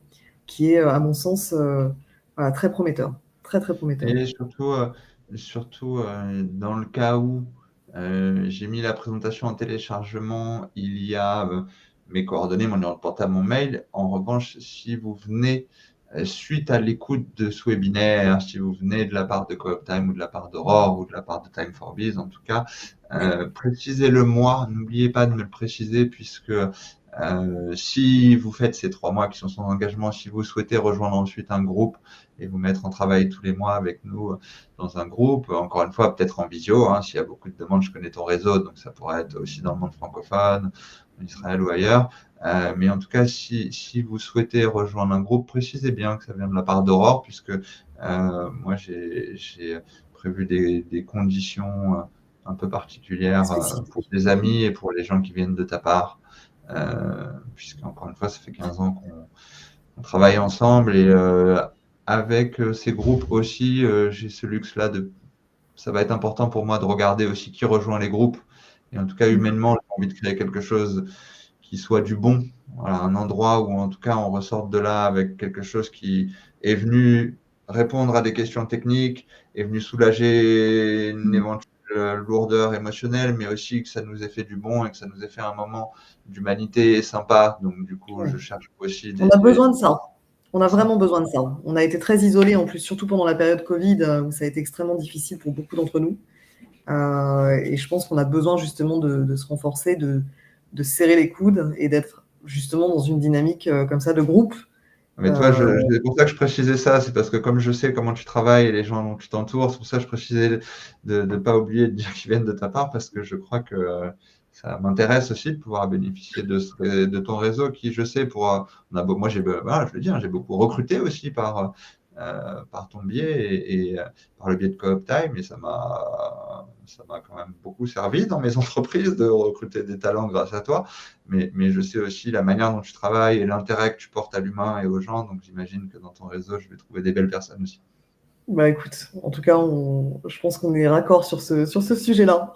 qui est, à mon sens, voilà, très prometteur, très très prometteur. Et surtout dans le cas où j'ai mis la présentation en téléchargement, il y a mes coordonnées, mon numéro de portable, mon mail. En revanche, si vous venez suite à l'écoute de ce webinaire, si vous venez de la part de Coop Time ou de la part d'Aurore ou de la part de Time for Biz, en tout cas, précisez-le moi. N'oubliez pas de me le préciser, puisque si vous faites ces 3 mois qui sont sans engagement, si vous souhaitez rejoindre ensuite un groupe et vous mettre en travail tous les mois avec nous dans un groupe, encore une fois, peut-être en visio, hein, s'il y a beaucoup de demandes, je connais ton réseau, donc ça pourrait être aussi dans le monde francophone, en Israël ou ailleurs. Mais en tout cas, si vous souhaitez rejoindre un groupe, précisez bien que ça vient de la part d'Aurore, puisque moi, j'ai prévu des conditions un peu particulières pour les amis et pour les gens qui viennent de ta part, puisque, encore une fois, ça fait 15 ans qu'on travaille ensemble, et avec ces groupes aussi, j'ai ce luxe-là ça va être important pour moi de regarder aussi qui rejoint les groupes, et en tout cas, humainement, j'ai envie de créer quelque chose qui soit du bon, voilà, un endroit où en tout cas on ressorte de là avec quelque chose qui est venu répondre à des questions techniques, est venu soulager une éventuelle lourdeur émotionnelle, mais aussi que ça nous ait fait du bon et que ça nous ait fait un moment d'humanité sympa. Donc du coup, je cherche aussi On a besoin de ça. On a Ça. vraiment besoin de ça. On a été très isolés en plus, surtout pendant la période Covid, où ça a été extrêmement difficile pour beaucoup d'entre nous. Et je pense qu'on a besoin justement de se renforcer, de serrer les coudes et d'être justement dans une dynamique comme ça de groupe. Mais toi, c'est pour ça que je précisais ça, c'est parce que comme je sais comment tu travailles et les gens dont tu t'entoures, c'est pour ça que je précisais de ne pas oublier de dire qu'ils viennent de ta part, parce que je crois que ça m'intéresse aussi de pouvoir bénéficier de ton réseau qui, je sais, moi, voilà, je le dis, hein, j'ai beaucoup recruté aussi par ton biais et par le biais de Coop Time, et ça m'a quand même beaucoup servi dans mes entreprises de recruter des talents grâce à toi. Mais je sais aussi la manière dont tu travailles et l'intérêt que tu portes à l'humain et aux gens. Donc, j'imagine que dans ton réseau, je vais trouver des belles personnes aussi. Bah écoute, en tout cas, je pense qu'on est raccord sur ce sujet-là.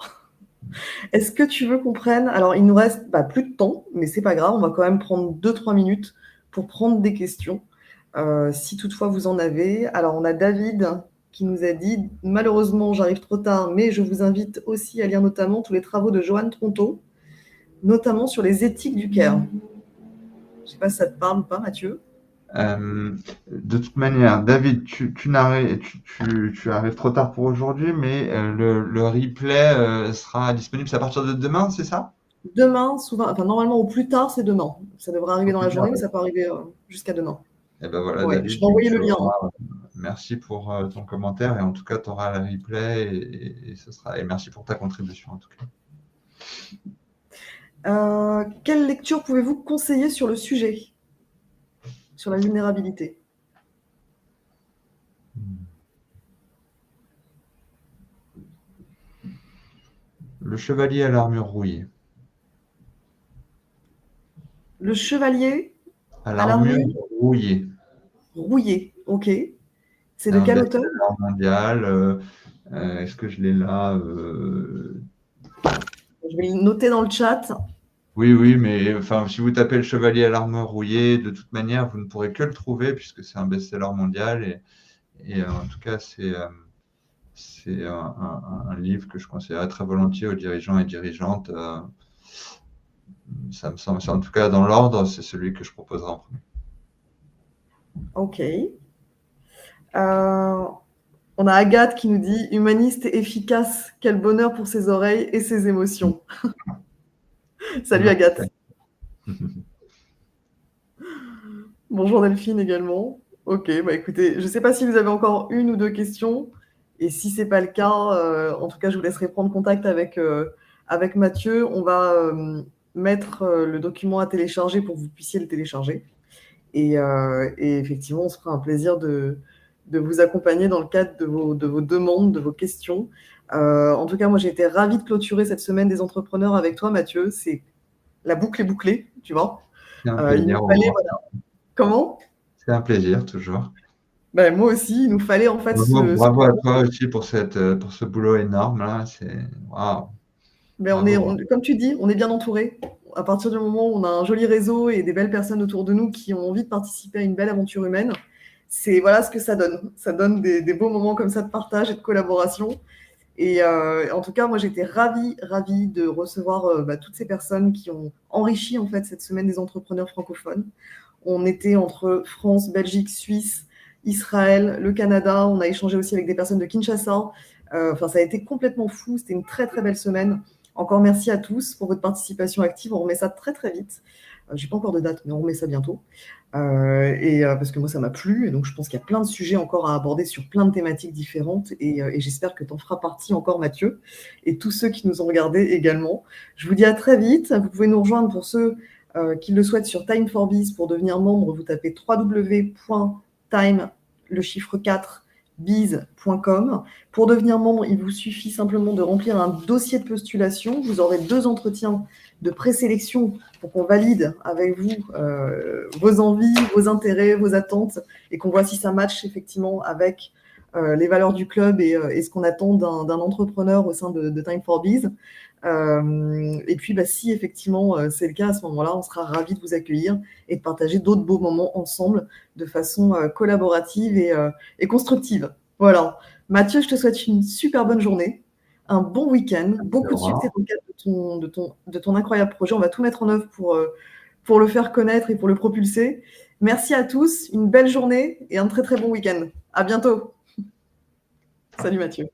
Est-ce que tu veux qu'on prenne... Alors, il nous reste plus de temps, mais c'est pas grave, on va quand même prendre 2-3 minutes pour prendre des questions, si toutefois vous en avez. Alors, on a David qui nous a dit « Malheureusement, j'arrive trop tard, mais je vous invite aussi à lire notamment tous les travaux de Joanne Tronto, notamment sur les éthiques du Caire. » Je ne sais pas si ça te parle ou pas, Mathieu. De toute manière, David, tu arrives trop tard pour aujourd'hui, mais le replay sera disponible à partir de demain, c'est ça? Demain, souvent, enfin normalement au plus tard, c'est demain. Ça devrait arriver Au dans plus la tard, journée, mais ouais. ça peut arriver jusqu'à demain. Et ben voilà, Ouais, je David, vais envoyer le lien. merci pour ton commentaire et en tout cas, tu auras le replay et merci pour ta contribution en tout cas. Quelle lecture pouvez-vous conseiller sur le sujet, sur la vulnérabilité? Le chevalier à l'armure rouillée. Le chevalier À à l'armure l'armure rouillée. rouillée, ok. C'est C'est de un quel auteur? best-seller mondial. Est-ce que je l'ai là? Je vais le noter dans le chat. Oui, oui, mais enfin, si vous tapez le chevalier à l'armure rouillée, de toute manière, vous ne pourrez que le trouver puisque c'est un best-seller mondial. Et en tout cas, c'est un livre que je conseillerais très volontiers aux dirigeants et dirigeantes. Ça me semble, en tout cas, dans l'ordre, c'est celui que je proposerai en premier. Ok. On a Agathe qui nous dit « Humaniste et efficace, quel bonheur pour ses oreilles et ses émotions. » Salut Agathe. Bonjour Delphine également. Ok, bah écoutez, je ne sais pas si vous avez encore une ou deux questions. Et si ce n'est pas le cas, en tout cas, je vous laisserai prendre contact avec Mathieu. On va mettre le document à télécharger pour que vous puissiez le télécharger. Et effectivement, on se fera un plaisir de vous accompagner dans le cadre de vos demandes, de vos questions. En tout cas, moi, j'ai été ravie de clôturer cette semaine des entrepreneurs avec toi, Mathieu. La boucle est bouclée, tu vois. C'est un Il plaisir. nous fallait, voilà. Comment? C'est un plaisir, toujours. Ben, moi aussi, il nous fallait en fait Bravo à toi aussi pour ce boulot énorme là. C'est waouh. Mais comme tu dis, on est bien entouré. À partir du moment où on a un joli réseau et des belles personnes autour de nous qui ont envie de participer à une belle aventure humaine, c'est voilà ce que ça donne. Ça donne des beaux moments comme ça de partage et de collaboration. Et en tout cas, moi, j'étais ravie de recevoir toutes ces personnes qui ont enrichi en fait cette semaine des entrepreneurs francophones. On était entre France, Belgique, Suisse, Israël, le Canada. On a échangé aussi avec des personnes de Kinshasa. Enfin, ça a été complètement fou. C'était une très, très belle semaine. Encore merci à tous pour votre participation active. On remet ça très, très vite. J'ai pas encore de date, mais on remet ça bientôt. Parce que moi, ça m'a plu. Et donc, je pense qu'il y a plein de sujets encore à aborder sur plein de thématiques différentes. Et j'espère que tu en feras partie encore, Mathieu, et tous ceux qui nous ont regardés également. Je vous dis à très vite. Vous pouvez nous rejoindre pour ceux qui le souhaitent sur Time for Biz. Pour devenir membre, vous tapez www.time, le chiffre 4, biz.com. Pour devenir membre, il vous suffit simplement de remplir un dossier de postulation. Vous aurez 2 entretiens de présélection pour qu'on valide avec vous vos envies, vos intérêts, vos attentes et qu'on voit si ça matche effectivement avec les valeurs du club et ce qu'on attend d'un entrepreneur au sein de Time for Biz. Et puis, si effectivement c'est le cas, à ce moment-là, on sera ravis de vous accueillir et de partager d'autres beaux moments ensemble de façon collaborative et constructive. Voilà. Mathieu, je te souhaite une super bonne journée, un bon week-end, beaucoup de succès dans le cadre de ton incroyable projet. On va tout mettre en œuvre pour le faire connaître et pour le propulser. Merci à tous, une belle journée et un très très bon week-end. À bientôt. Salut Mathieu.